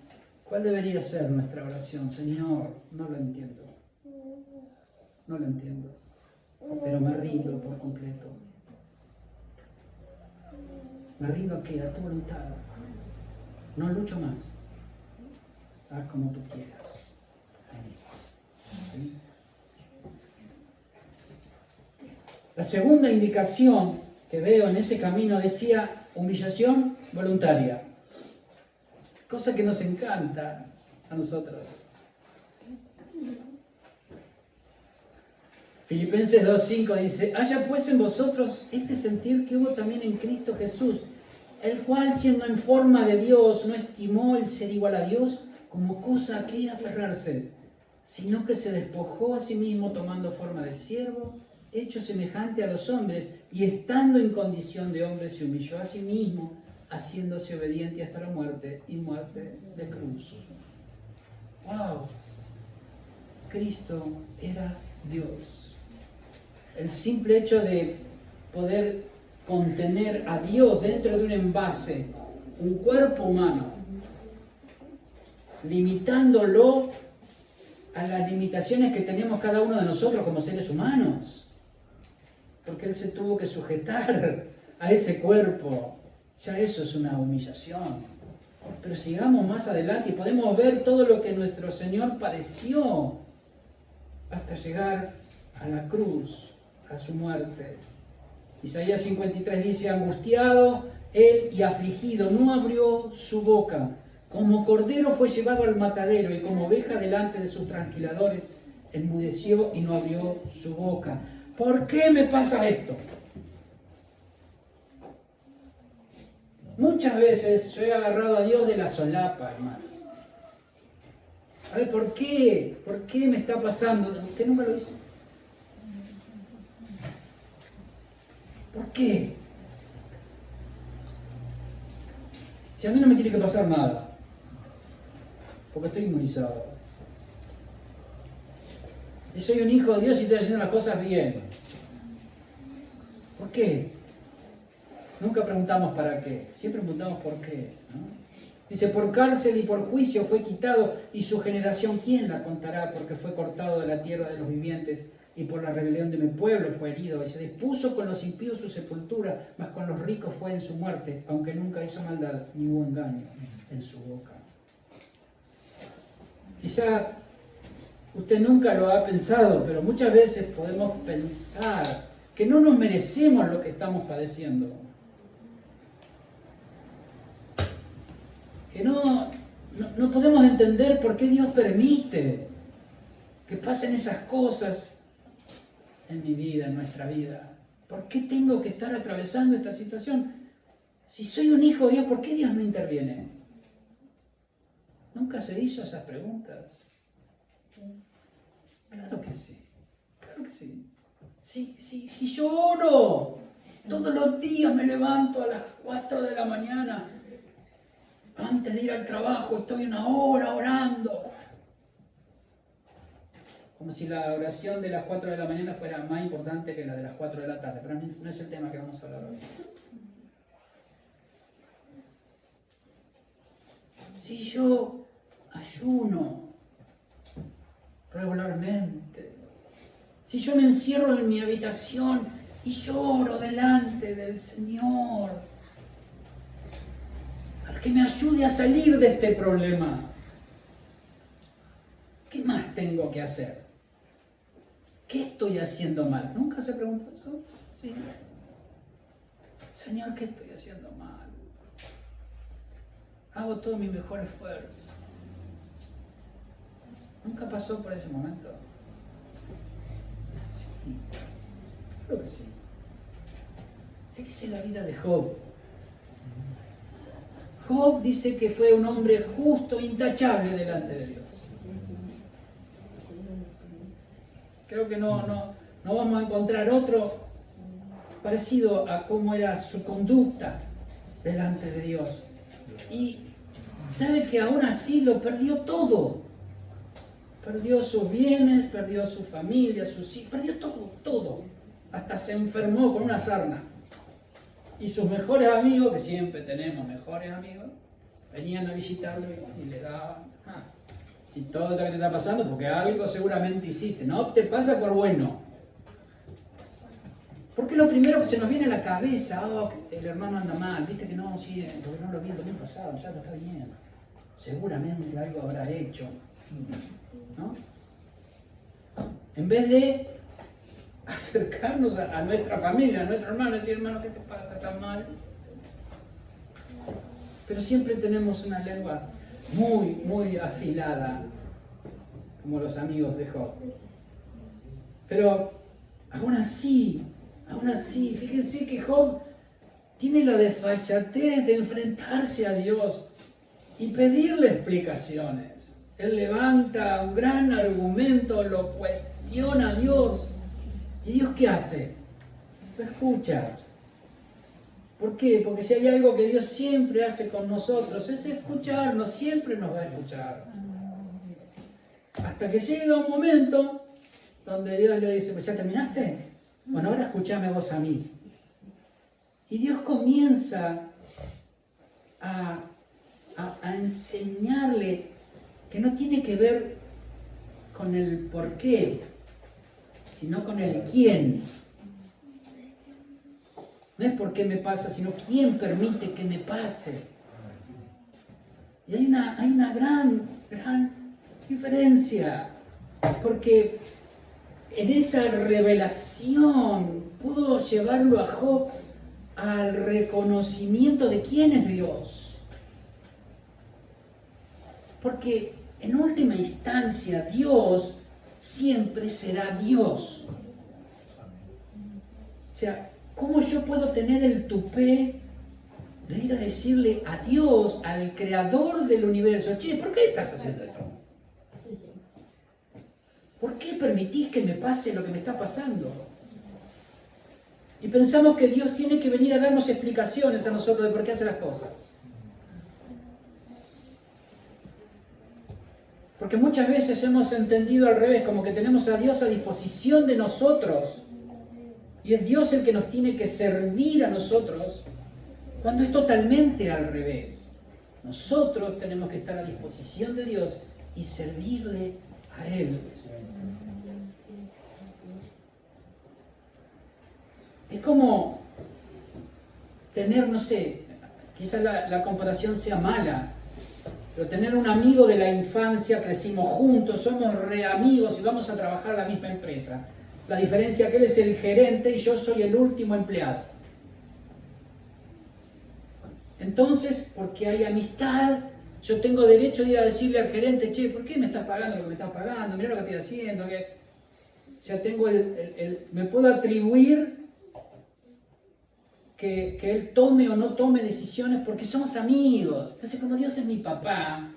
cuál debería ser nuestra oración? Señor, no lo entiendo. No lo entiendo. Pero me rindo por completo. Me rindo aquí a tu voluntad. No lucho más. Haz como tú quieras. ¿Sí? La segunda indicación que veo en ese camino decía humillación voluntaria. Cosa que nos encanta a nosotros. Filipenses 2:5 dice: haya pues en vosotros este sentir que hubo también en Cristo Jesús, el cual siendo en forma de Dios no estimó el ser igual a Dios como cosa a que aferrarse, sino que se despojó a sí mismo tomando forma de siervo, hecho semejante a los hombres, y estando en condición de hombre se humilló a sí mismo, haciéndose obediente hasta la muerte y muerte de cruz. ¡Wow! Cristo era Dios. El simple hecho de poder contener a Dios dentro de un envase, un cuerpo humano, limitándolo a las limitaciones que tenemos cada uno de nosotros como seres humanos, porque Él se tuvo que sujetar a ese cuerpo. Ya eso es una humillación. Pero sigamos más adelante y podemos ver todo lo que nuestro Señor padeció hasta llegar a la cruz, a su muerte. Isaías 53 dice: angustiado Él y afligido, no abrió su boca. Como cordero fue llevado al matadero y como oveja delante de sus trasquiladores, enmudeció y no abrió su boca. ¿Por qué me pasa esto? Muchas veces yo he agarrado a Dios de la solapa, hermanos. A ver, ¿por qué? ¿Por qué me está pasando? ¿Usted nunca lo hizo? ¿Por qué? Si a mí no me tiene que pasar nada, porque estoy inmunizado. Si soy un hijo de Dios y estoy haciendo las cosas bien. ¿Por qué? Nunca preguntamos para qué, siempre preguntamos por qué, ¿no? Dice, por cárcel y por juicio fue quitado, y su generación, ¿quién la contará? Porque fue cortado de la tierra de los vivientes, y por la rebelión de mi pueblo fue herido. Y se dispuso con los impíos su sepultura, mas con los ricos fue en su muerte, aunque nunca hizo maldad, ni hubo engaño en su boca. Quizá usted nunca lo ha pensado, pero muchas veces podemos pensar que no nos merecemos lo que estamos padeciendo. Que no podemos entender por qué Dios permite que pasen esas cosas en mi vida, en nuestra vida. ¿Por qué tengo que estar atravesando esta situación? Si soy un hijo de Dios, ¿por qué Dios no interviene? ¿Nunca se hizo esas preguntas? Claro que sí, claro que sí. Si yo oro, todos los días me levanto a las 4 de la mañana, antes de ir al trabajo estoy una hora orando. Como si la oración de las 4 de la mañana fuera más importante que la de las 4 de la tarde, pero no es el tema que vamos a hablar hoy. Si yo ayuno regularmente, si yo me encierro en mi habitación y lloro delante del Señor, para que me ayude a salir de este problema, ¿qué más tengo que hacer? ¿Qué estoy haciendo mal? ¿Nunca se preguntó eso? Sí. Señor, ¿qué estoy haciendo mal? Hago todo mi mejor esfuerzo. ¿Nunca pasó por ese momento? Sí, creo que sí. Fíjese la vida de Job. Job dice que fue un hombre justo, intachable delante de Dios. Creo que no vamos a encontrar otro parecido a cómo era su conducta delante de Dios. Y sabe que aún así lo perdió todo. Perdió sus bienes, perdió su familia, sus hijos, perdió todo. Hasta se enfermó con una sarna. Y sus mejores amigos, que siempre tenemos mejores amigos, venían a visitarlo y le daban, si todo lo que te está pasando, porque algo seguramente hiciste, no te pasa por bueno. Porque lo primero que se nos viene a la cabeza, el hermano anda mal, viste que no, sí, porque no lo vi el domingo pasado, ya lo está bien. Seguramente algo habrá hecho, ¿no? En vez de acercarnos a nuestra familia, a nuestro hermano, y decir, hermano, ¿qué te pasa tan mal? Pero siempre tenemos una lengua muy, muy afilada, como los amigos de Job. Pero aún así, fíjense que Job tiene la desfachatez de enfrentarse a Dios y pedirle explicaciones. Él levanta un gran argumento, lo cuestiona a Dios. ¿Y Dios qué hace? Lo escucha. ¿Por qué? Porque si hay algo que Dios siempre hace con nosotros, es escucharnos, siempre nos va a escuchar. Hasta que llega un momento donde Dios le dice, pues ¿ya terminaste? Bueno, ahora escúchame vos a mí. Y Dios comienza a enseñarle que no tiene que ver con el por qué, sino con el quién. No es por qué me pasa, sino quién permite que me pase. Y hay una gran diferencia, porque en esa revelación pudo llevarlo a Job al reconocimiento de quién es Dios. Porque en última instancia Dios siempre será Dios. O sea, ¿cómo yo puedo tener el tupé de ir a decirle a Dios, al creador del universo, che, ¿por qué estás haciendo esto? ¿Por qué permitís que me pase lo que me está pasando? Y pensamos que Dios tiene que venir a darnos explicaciones a nosotros de por qué hace las cosas. Porque muchas veces hemos entendido al revés, como que tenemos a Dios a disposición de nosotros. Y es Dios el que nos tiene que servir a nosotros, cuando es totalmente al revés. Nosotros tenemos que estar a disposición de Dios y servirle a Él. Es como tener, no sé, quizás la comparación sea mala, pero tener un amigo de la infancia, crecimos juntos, somos re amigos y vamos a trabajar a la misma empresa. La diferencia es que él es el gerente y yo soy el último empleado. Entonces, porque hay amistad, yo tengo derecho de ir a decirle al gerente, che, ¿por qué me estás pagando lo que me estás pagando? Mirá lo que estoy haciendo. O sea, tengo me puedo atribuir que él tome o no tome decisiones porque somos amigos. Entonces, como Dios es mi papá,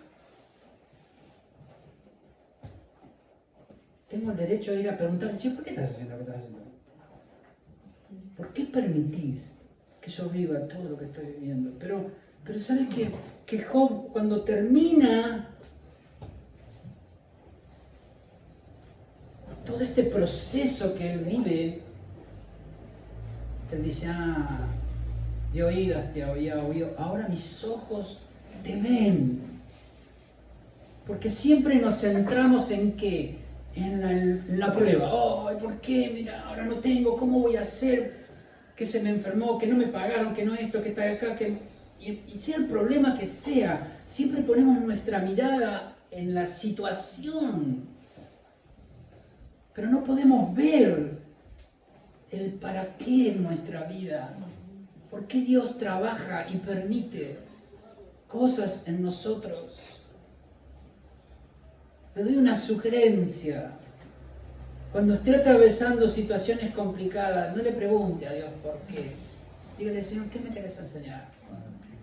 tengo el derecho de ir a preguntarle, che, ¿por qué estás haciendo lo que estás haciendo? ¿Por qué permitís que yo viva todo lo que estoy viviendo? Pero ¿sabes qué? Que Job, cuando termina todo este proceso que él vive, él dice, de oídas te había oído, ahora mis ojos te ven. Porque siempre nos centramos en ¿qué? En la prueba. Oh, ¿por qué? Mira, ahora no tengo, ¿cómo voy a hacer? Que se me enfermó, que no me pagaron, que no esto, que está acá, y sea el problema que sea, siempre ponemos nuestra mirada en la situación. Pero no podemos ver el para qué en nuestra vida. ¿Por qué Dios trabaja y permite cosas en nosotros? Le doy una sugerencia. Cuando esté atravesando situaciones complicadas, no le pregunte a Dios por qué. Dígale, Señor, ¿qué me querés enseñar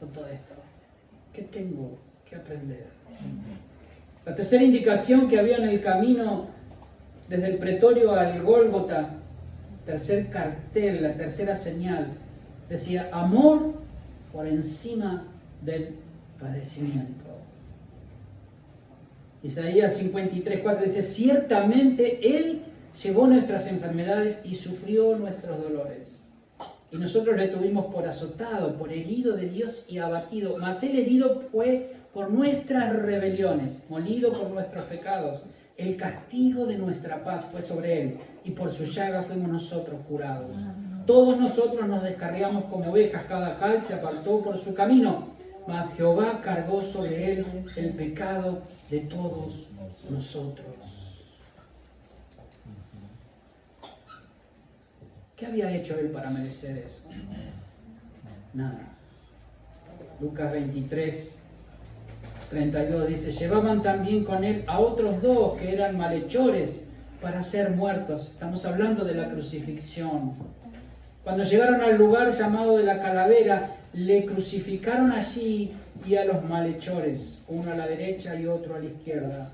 con todo esto? ¿Qué tengo que aprender? La tercera indicación que había en el camino desde el pretorio al Gólgota, tercer cartel, la tercera señal, decía amor por encima del padecimiento. Isaías 53:4 dice, ciertamente Él llevó nuestras enfermedades y sufrió nuestros dolores. Y nosotros le tuvimos por azotado, por herido de Dios y abatido. Mas Él herido fue por nuestras rebeliones, molido por nuestros pecados. El castigo de nuestra paz fue sobre Él, y por su llaga fuimos nosotros curados. Todos nosotros nos descarriamos como ovejas, cada cual se apartó por su camino, mas Jehová cargó sobre Él el pecado de todos nosotros. ¿Qué había hecho Él para merecer eso? Nada. Lucas 23:32 dice, llevaban también con Él a otros dos que eran malhechores para ser muertos. Estamos hablando de la crucifixión. Cuando llegaron al lugar llamado de la calavera, le crucificaron allí y a los malhechores, uno a la derecha y otro a la izquierda.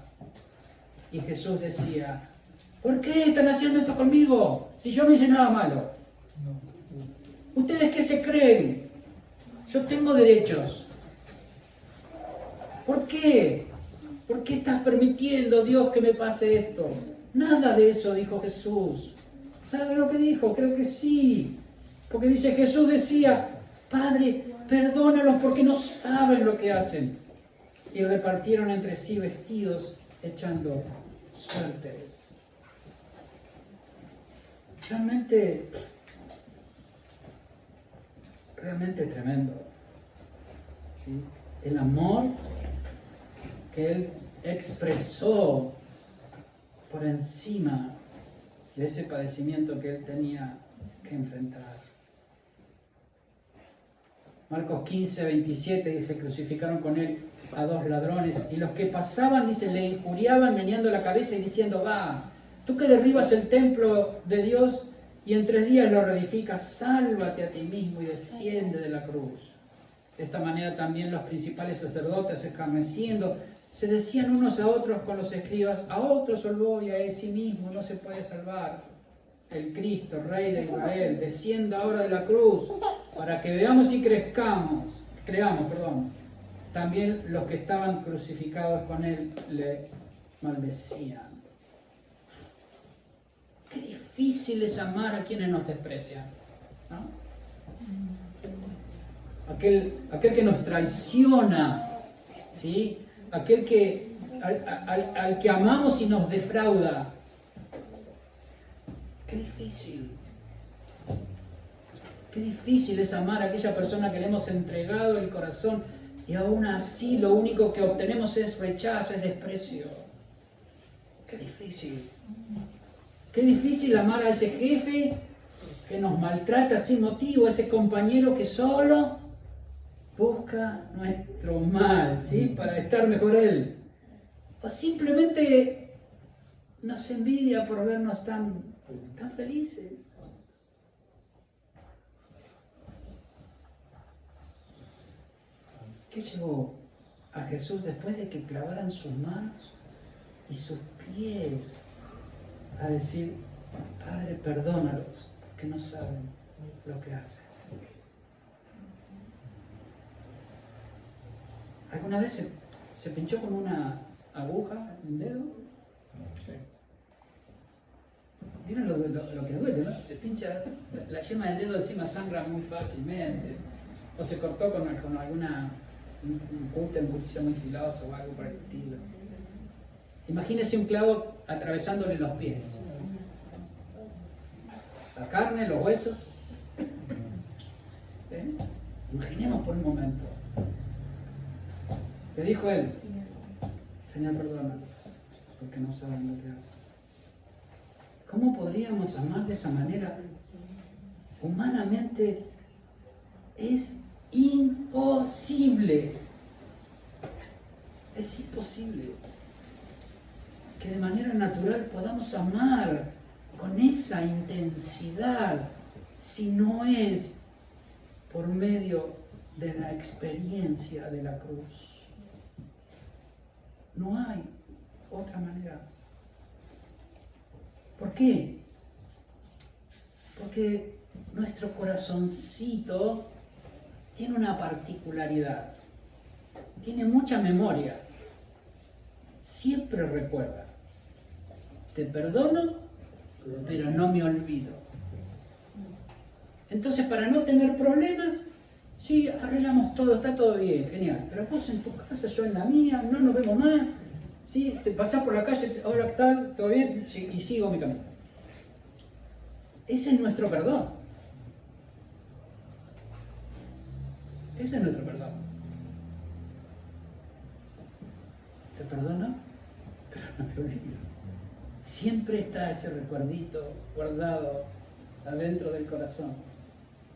Y Jesús decía, ¿por qué están haciendo esto conmigo? Si yo no hice nada malo. ¿Ustedes qué se creen? Yo tengo derechos. ¿Por qué? ¿Por qué estás permitiendo, Dios, que me pase esto? Nada de eso dijo Jesús. ¿Sabe lo que dijo? Creo que sí. Porque dice, Jesús decía, Padre, perdónalos porque no saben lo que hacen. Y repartieron entre sí vestidos echando suertes. Realmente tremendo. ¿Sí? El amor que Él expresó por encima de ese padecimiento que Él tenía que enfrentar. Marcos 15:27 dice, crucificaron con Él a dos ladrones, y los que pasaban, dice, le injuriaban meneando la cabeza y diciendo, va, tú que derribas el templo de Dios y en 3 días lo reedificas, sálvate a ti mismo y desciende de la cruz. De esta manera también los principales sacerdotes, escarneciendo, se decían unos a otros con los escribas, a otro salvó y a él sí mismo no se puede salvar. El Cristo, Rey de Israel, descienda ahora de la cruz para que veamos y creamos. También los que estaban crucificados con él le maldecían. Qué difícil es amar a quienes nos desprecian, ¿no? Aquel que nos traiciona, ¿sí? Aquel que al que amamos y nos defrauda. Qué difícil. Qué difícil es amar a aquella persona que le hemos entregado el corazón y aún así lo único que obtenemos es rechazo, es desprecio. Qué difícil. Qué difícil amar a ese jefe que nos maltrata sin motivo, a ese compañero que solo busca nuestro mal, ¿sí? Para estar mejor él. O simplemente nos envidia por vernos tan felices. ¿Qué llevó a Jesús después de que clavaran sus manos y sus pies a decir, Padre, perdónalos, que no saben lo que hacen? ¿Alguna vez se pinchó con una aguja en un dedo? Sí. Miren lo que duele, ¿no? Se pincha la yema del dedo, encima sangra muy fácilmente. O se cortó con un cúter, un cuchillo muy filoso o algo por el estilo. Imagínese un clavo atravesándole los pies. La carne, los huesos. ¿Eh? Imaginemos por un momento. ¿Qué dijo él? Señor, perdónalos, porque no saben lo que hacen. ¿Cómo podríamos amar de esa manera? Humanamente es imposible. Es imposible que de manera natural podamos amar con esa intensidad si no es por medio de la experiencia de la cruz. No hay otra manera. ¿Por qué? Porque nuestro corazoncito tiene una particularidad. Tiene mucha memoria. Siempre recuerda. Te perdono, pero no me olvido. Entonces, para no tener problemas, sí, arreglamos todo, está todo bien, genial. Pero vos en tu casa, yo en la mía, no nos vemos más. ¿Sí? Te pasás por la calle, hola, ¿qué tal? ¿Todo bien? Sí, y sigo mi camino. Ese es nuestro perdón. Ese es nuestro perdón. Te perdono, pero no me olvido. Siempre está ese recuerdito guardado adentro del corazón,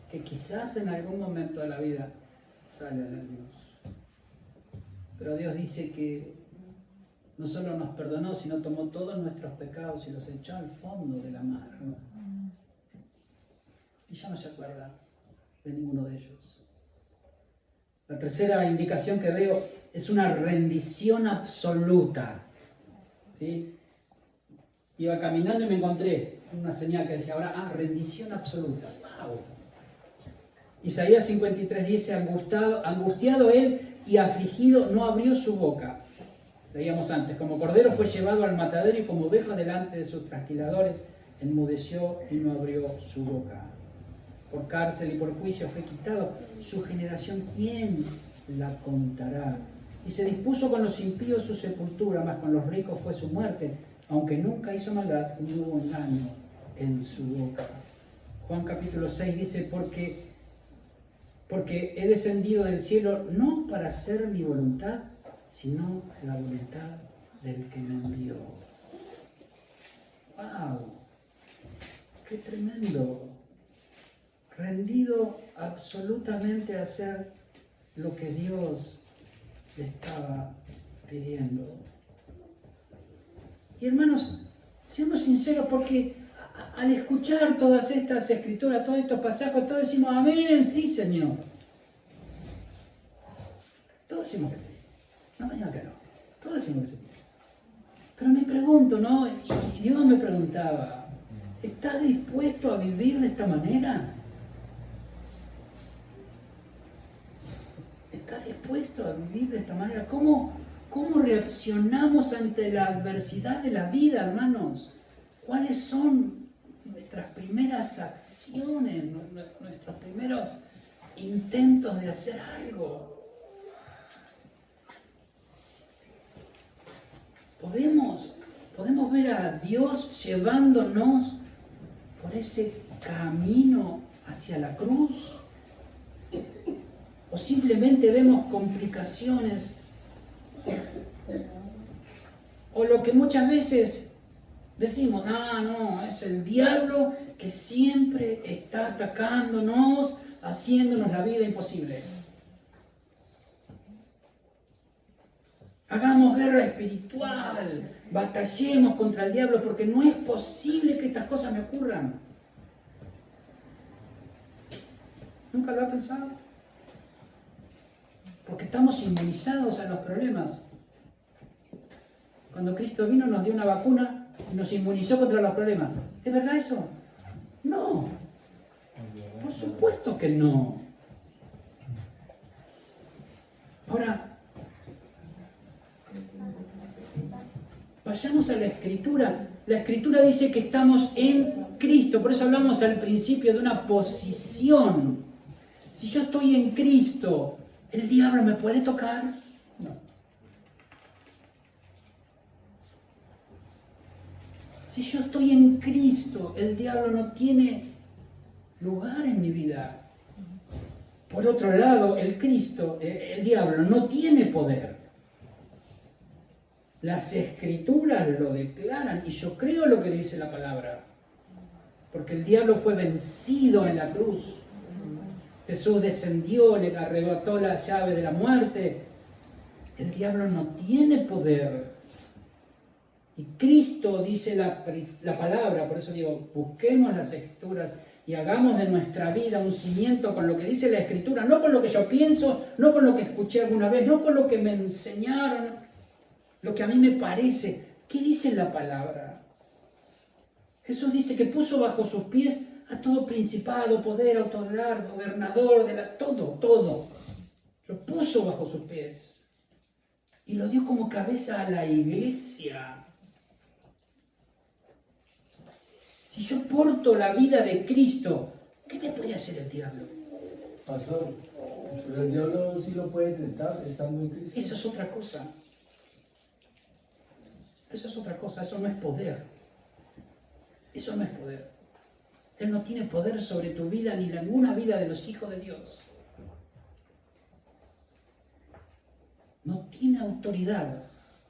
que quizás en algún momento de la vida sale a la luz. Pero Dios dice que no solo nos perdonó, sino tomó todos nuestros pecados y los echó al fondo de la mar. Y ya no se acuerda de ninguno de ellos. La tercera indicación que veo es una rendición absoluta. ¿Sí? Iba caminando y me encontré una señal que decía ahora, rendición absoluta. ¡Wow! Isaías 53 dice, angustiado él y afligido no abrió su boca. Leíamos antes, como cordero fue llevado al matadero y como oveja delante de sus trasquiladores, enmudeció y no abrió su boca. Por cárcel y por juicio fue quitado. Su generación, ¿quién la contará? Y se dispuso con los impíos su sepultura, mas con los ricos fue su muerte, aunque nunca hizo maldad ni hubo engaño en su boca. Juan capítulo 6 dice, porque he descendido del cielo no para hacer mi voluntad, sino la voluntad del que me envió. ¡Wow! ¡Qué tremendo! Rendido absolutamente a hacer lo que Dios le estaba pidiendo. Y hermanos, seamos sinceros, porque al escuchar todas estas escrituras, todos estos pasajes, todos decimos amén, sí, Señor. Todos decimos que sí. No me digan que no. Todos decimos que sí. Pero me pregunto, ¿no? Y Dios me preguntaba, ¿estás dispuesto a vivir de esta manera? ¿Estás dispuesto a vivir de esta manera? ¿Cómo reaccionamos ante la adversidad de la vida, hermanos? ¿Cuáles son nuestras primeras acciones, nuestros primeros intentos de hacer algo? Podemos ver a Dios llevándonos por ese camino hacia la cruz. O simplemente vemos complicaciones. O lo que muchas veces decimos, no, es el diablo que siempre está atacándonos, haciéndonos la vida imposible. Hagamos guerra espiritual, batallemos contra el diablo, porque no es posible que estas cosas me ocurran. ¿Nunca lo ha pensado? Porque estamos inmunizados a los problemas. Cuando Cristo vino nos dio una vacuna y nos inmunizó contra los problemas. ¿Es verdad eso? No. Por supuesto que no. Ahora, vayamos a la Escritura. La Escritura dice que estamos en Cristo, por eso hablamos al principio de una posición. Si yo estoy en Cristo, ¿el diablo me puede tocar? No. Si yo estoy en Cristo, el diablo no tiene lugar en mi vida. Por otro lado, el diablo no tiene poder. Las Escrituras lo declaran y yo creo lo que dice la palabra. Porque el diablo fue vencido en la cruz. Jesús descendió, le arrebató la llave de la muerte. El diablo no tiene poder. Y Cristo dice la palabra, por eso digo, busquemos las Escrituras y hagamos de nuestra vida un cimiento con lo que dice la Escritura, no con lo que yo pienso, no con lo que escuché alguna vez, no con lo que me enseñaron, lo que a mí me parece. ¿Qué dice la palabra? Jesús dice que puso bajo sus pies a todo principado, poder, autoridad, gobernador, todo. Lo puso bajo sus pies. Y lo dio como cabeza a la iglesia. Si yo porto la vida de Cristo, ¿qué me puede hacer el diablo? Pastor, pero el diablo sí lo puede tentar estando en Cristo. Eso es otra cosa. Eso no es poder. Eso no es poder. Él no tiene poder sobre tu vida ni ninguna vida de los hijos de Dios. No tiene autoridad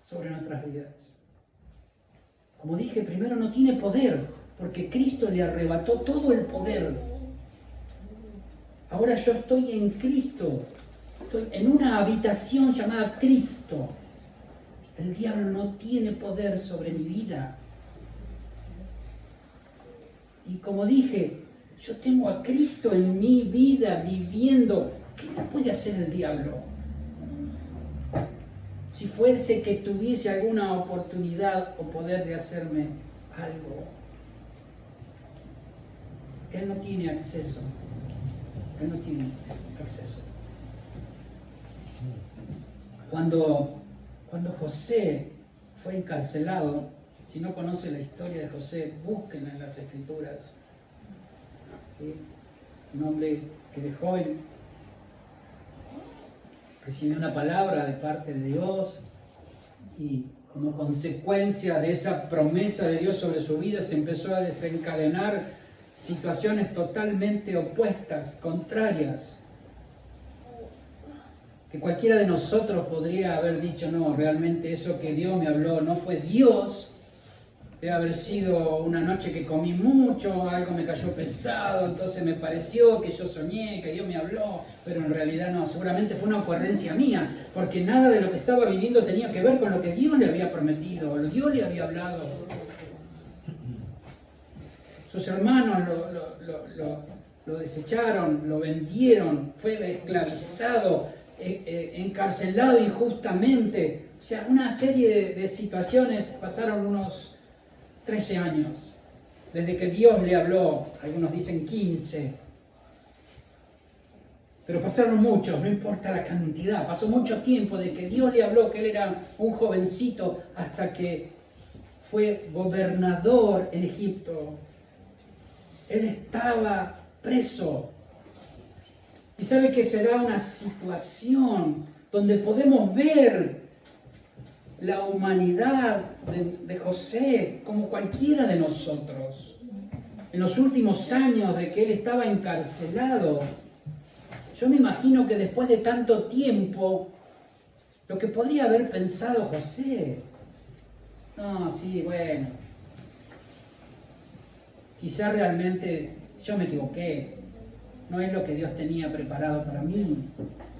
sobre nuestras vidas. Como dije, primero no tiene poder, porque Cristo le arrebató todo el poder. Ahora yo estoy en Cristo, estoy en una habitación llamada Cristo. El diablo no tiene poder sobre mi vida. Y como dije, yo tengo a Cristo en mi vida viviendo. ¿Qué me puede hacer el diablo? Si fuese que tuviese alguna oportunidad o poder de hacerme algo. Él no tiene acceso. Él no tiene acceso. Cuando José fue encarcelado, si no conoce la historia de José, búsquenla en las Escrituras. ¿Sí? Un hombre que de joven recibió una palabra de parte de Dios y como consecuencia de esa promesa de Dios sobre su vida se empezó a desencadenar situaciones totalmente opuestas, contrarias, que cualquiera de nosotros podría haber dicho, no, realmente eso que Dios me habló no fue Dios, Debe haber sido una noche que comí mucho, algo me cayó pesado, entonces me pareció que yo soñé, que Dios me habló, pero en realidad no, seguramente fue una ocurrencia mía, porque nada de lo que estaba viviendo tenía que ver con lo que Dios le había prometido, Dios le había hablado. Sus hermanos lo desecharon, lo vendieron, fue esclavizado, encarcelado injustamente. O sea, una serie de situaciones, pasaron unos 13 años, desde que Dios le habló, algunos dicen 15, pero pasaron muchos, no importa la cantidad, pasó mucho tiempo de que Dios le habló, que él era un jovencito, hasta que fue gobernador en Egipto. Él estaba preso. Y sabe que será una situación donde podemos ver la humanidad de José como cualquiera de nosotros. En los últimos años de que él estaba encarcelado, yo me imagino que después de tanto tiempo, lo que podría haber pensado José, no, sí, bueno, quizás realmente yo me equivoqué, no es lo que Dios tenía preparado para mí.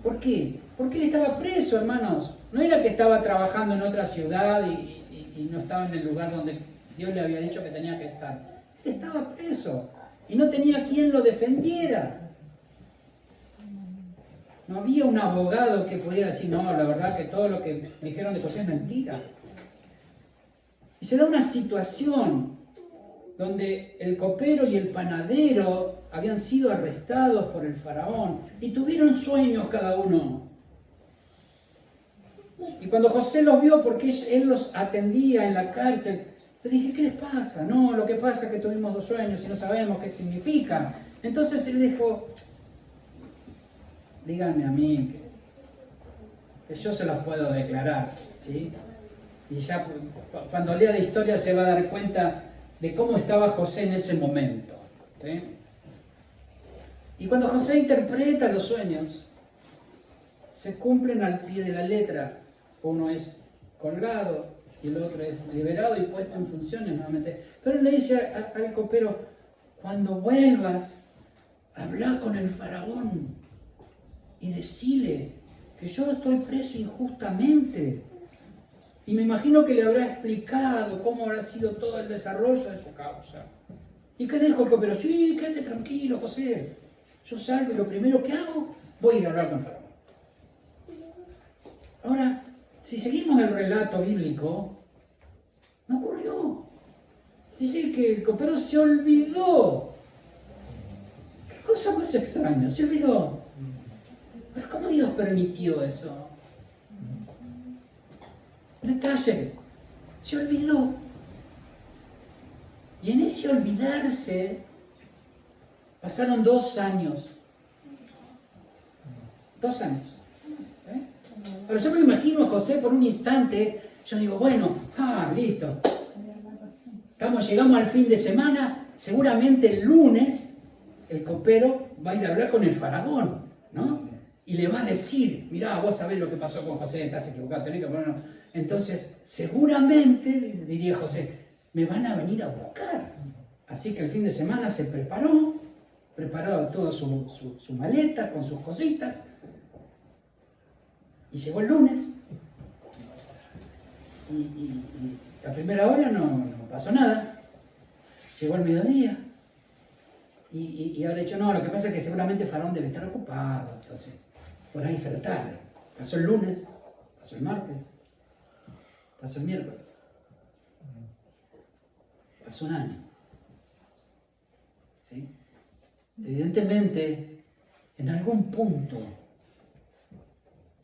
¿Por qué? Porque él estaba preso, hermanos. No era que estaba trabajando en otra ciudad y no estaba en el lugar donde Dios le había dicho que tenía que estar. Él estaba preso y no tenía quien lo defendiera. No había un abogado que pudiera decir, no, la verdad que todo lo que dijeron de José es mentira. Y se da una situación donde el copero y el panadero habían sido arrestados por el faraón y tuvieron sueños cada uno. Y cuando José los vio, porque él los atendía en la cárcel, le dije, ¿qué les pasa? No, lo que pasa es que tuvimos 2 sueños y no sabemos qué significa. Entonces él dijo, díganme a mí que yo se los puedo declarar, ¿sí? Y ya cuando lea la historia se va a dar cuenta de cómo estaba José en ese momento, ¿sí? Y cuando José interpreta los sueños, se cumplen al pie de la letra. Uno es colgado y el otro es liberado y puesto en funciones nuevamente. Pero él le dice al copero, cuando vuelvas, habla con el faraón y decile que yo estoy preso injustamente. Y me imagino que le habrá explicado cómo habrá sido todo el desarrollo de su causa. ¿Y qué le dijo el copero? Sí, quédate tranquilo, José. Yo salgo y lo primero que hago, voy a ir a hablar con el faraón. Ahora, si seguimos el relato bíblico, no ocurrió. Dice que el copero se olvidó. ¿Qué cosa más extraña? Se olvidó. Pero ¿cómo Dios permitió eso? Detalle, se olvidó. Y en ese olvidarse pasaron 2 años. 2 años. Pero yo me imagino a José por un instante, yo digo, bueno, listo. Llegamos al fin de semana, seguramente el lunes el copero va a ir a hablar con el faraón, ¿no? Y le va a decir, mirá, vos sabés lo que pasó con José, estás equivocado, tenés que ponerlo. Entonces, seguramente, diría José, me van a venir a buscar. Así que el fin de semana se preparó toda su maleta con sus cositas. Y llegó el lunes. Y a primera hora no pasó nada. Llegó el mediodía. Y habrá dicho, no, lo que pasa es que seguramente Faraón debe estar ocupado. Entonces, por ahí será tarde. Pasó el lunes, pasó el martes, pasó el miércoles. Pasó un año. ¿Sí? Evidentemente, en algún punto,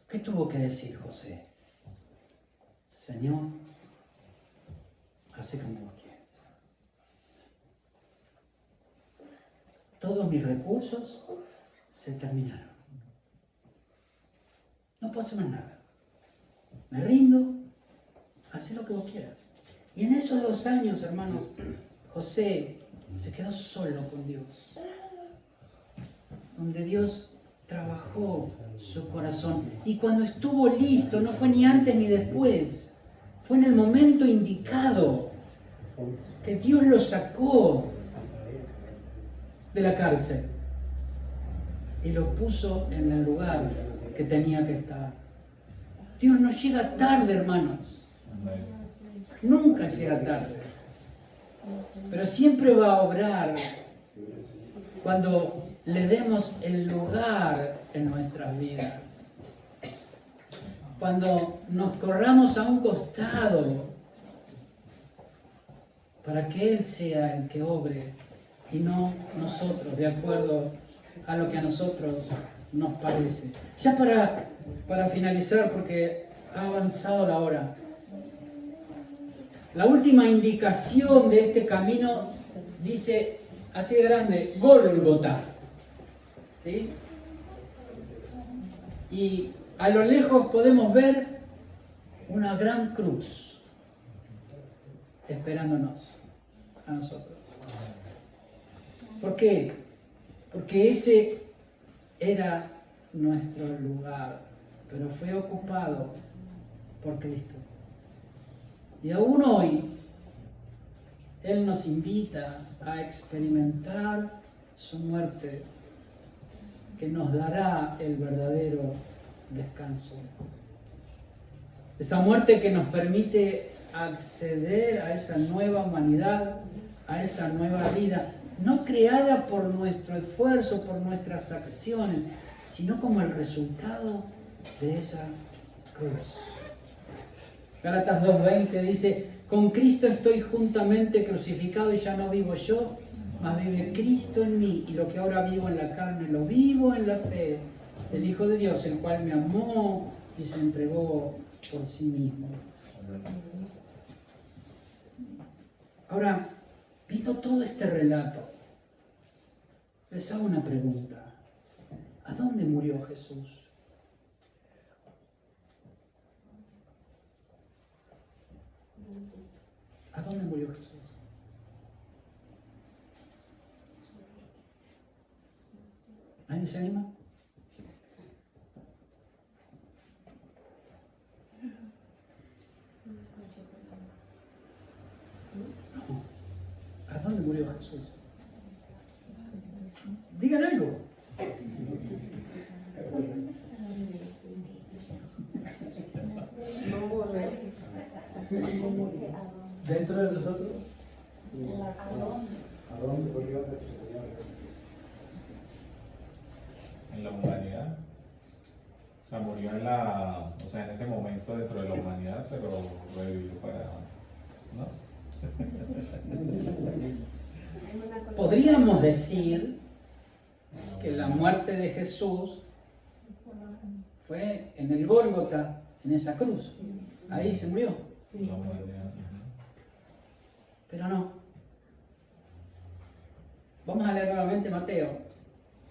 ¿qué tuvo que decir José? Señor, hace como vos quieras. Todos mis recursos se terminaron. No puedo hacer más nada. Me rindo, haz lo que vos quieras. Y en esos 2 años, hermanos, José se quedó solo con Dios. Donde Dios trabajó su corazón. Y cuando estuvo listo, no fue ni antes ni después, fue en el momento indicado. que Dios lo sacó de la cárcel y lo puso en el lugar que tenía que estar. Dios no llega tarde, hermanos. Nunca llega tarde. Pero siempre va a obrar cuando le demos el lugar en nuestras vidas. Cuando nos corramos a un costado para que Él sea el que obre y no nosotros, de acuerdo a lo que a nosotros nos parece. Ya para finalizar, porque ha avanzado la hora. La última indicación de este camino dice así de grande, Gólgota. ¿Sí? Y a lo lejos podemos ver una gran cruz esperándonos a nosotros. ¿Por qué? Porque ese era nuestro lugar, pero fue ocupado por Cristo. Y aún hoy, Él nos invita a experimentar su muerte, que nos dará el verdadero descanso. Esa muerte que nos permite acceder a esa nueva humanidad, a esa nueva vida, no creada por nuestro esfuerzo, por nuestras acciones, sino como el resultado de esa cruz. Gálatas 2:20 dice, con Cristo estoy juntamente crucificado y ya no vivo yo, mas vive Cristo en mí, y lo que ahora vivo en la carne lo vivo en la fe del Hijo de Dios, el cual me amó y se entregó por sí mismo. Ahora, viendo todo este relato, les hago una pregunta. ¿A dónde murió Jesús? ¿A dónde murió Jesús? ¿Alguien se anima? ¿A dónde murió Jesús? Digan algo. Dentro de nosotros. ¿A dónde murió nuestro Señor? En la humanidad. O sea, murió en ese momento dentro de la humanidad, pero revivió para, ¿no? Podríamos decir que la muerte de Jesús fue en el Gólgota, en esa cruz. Ahí se murió. La humanidad. Pero no. Vamos a leer nuevamente Mateo.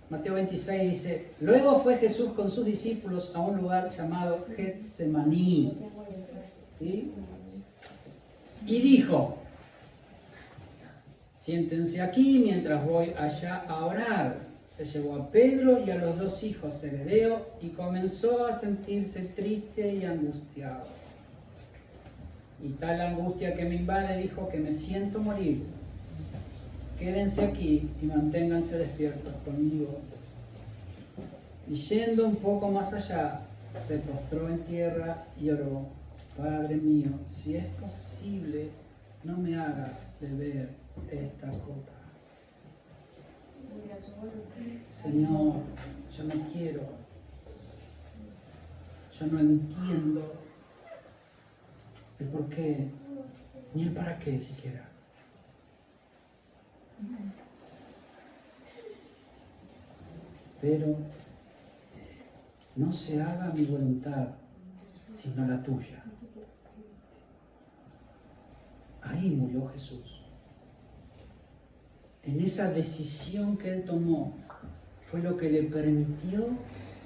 Mateo 26 dice, luego fue Jesús con sus discípulos a un lugar llamado Getsemaní. ¿Sí? Y dijo, siéntense aquí mientras voy allá a orar. Se llevó a Pedro y a los dos hijos Zebedeo y comenzó a sentirse triste y angustiado. Y tal angustia que me invade, dijo, que me siento morir. Quédense aquí y manténganse despiertos conmigo. Y yendo un poco más allá, se postró en tierra y oró, Padre mío, si es posible, no me hagas beber esta copa. Señor, yo no quiero, yo no entiendo el por qué, ni el para qué siquiera. Pero no se haga mi voluntad, sino la tuya. Ahí murió Jesús. En esa decisión que Él tomó, fue lo que le permitió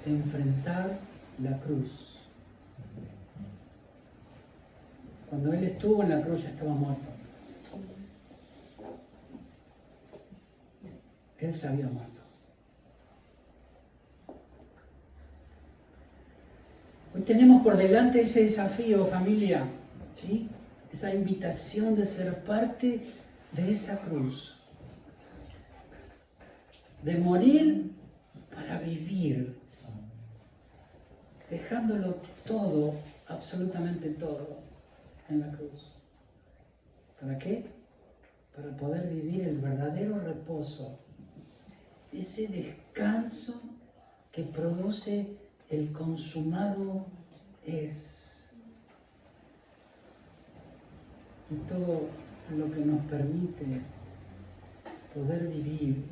enfrentar la cruz. Cuando Él estuvo en la cruz ya estaba muerto. Él se había muerto. Hoy tenemos por delante ese desafío, familia, ¿sí? esa invitación de ser parte de esa cruz, de morir para vivir, dejándolo todo, absolutamente todo, en la cruz. ¿Para qué? Para poder vivir el verdadero reposo, ese descanso que produce el consumado es. Y todo lo que nos permite poder vivir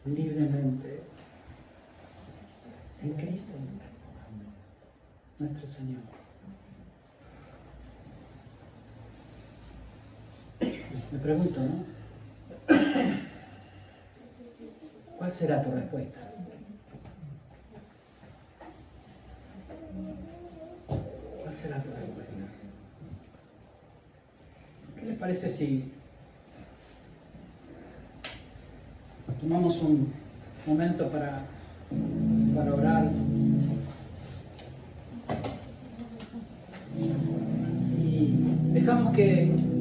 libremente en Cristo, nuestro Señor. Me pregunto, ¿no? ¿Cuál será tu respuesta? ¿Cuál será tu respuesta? ¿Qué les parece si tomamos un momento para orar y dejamos que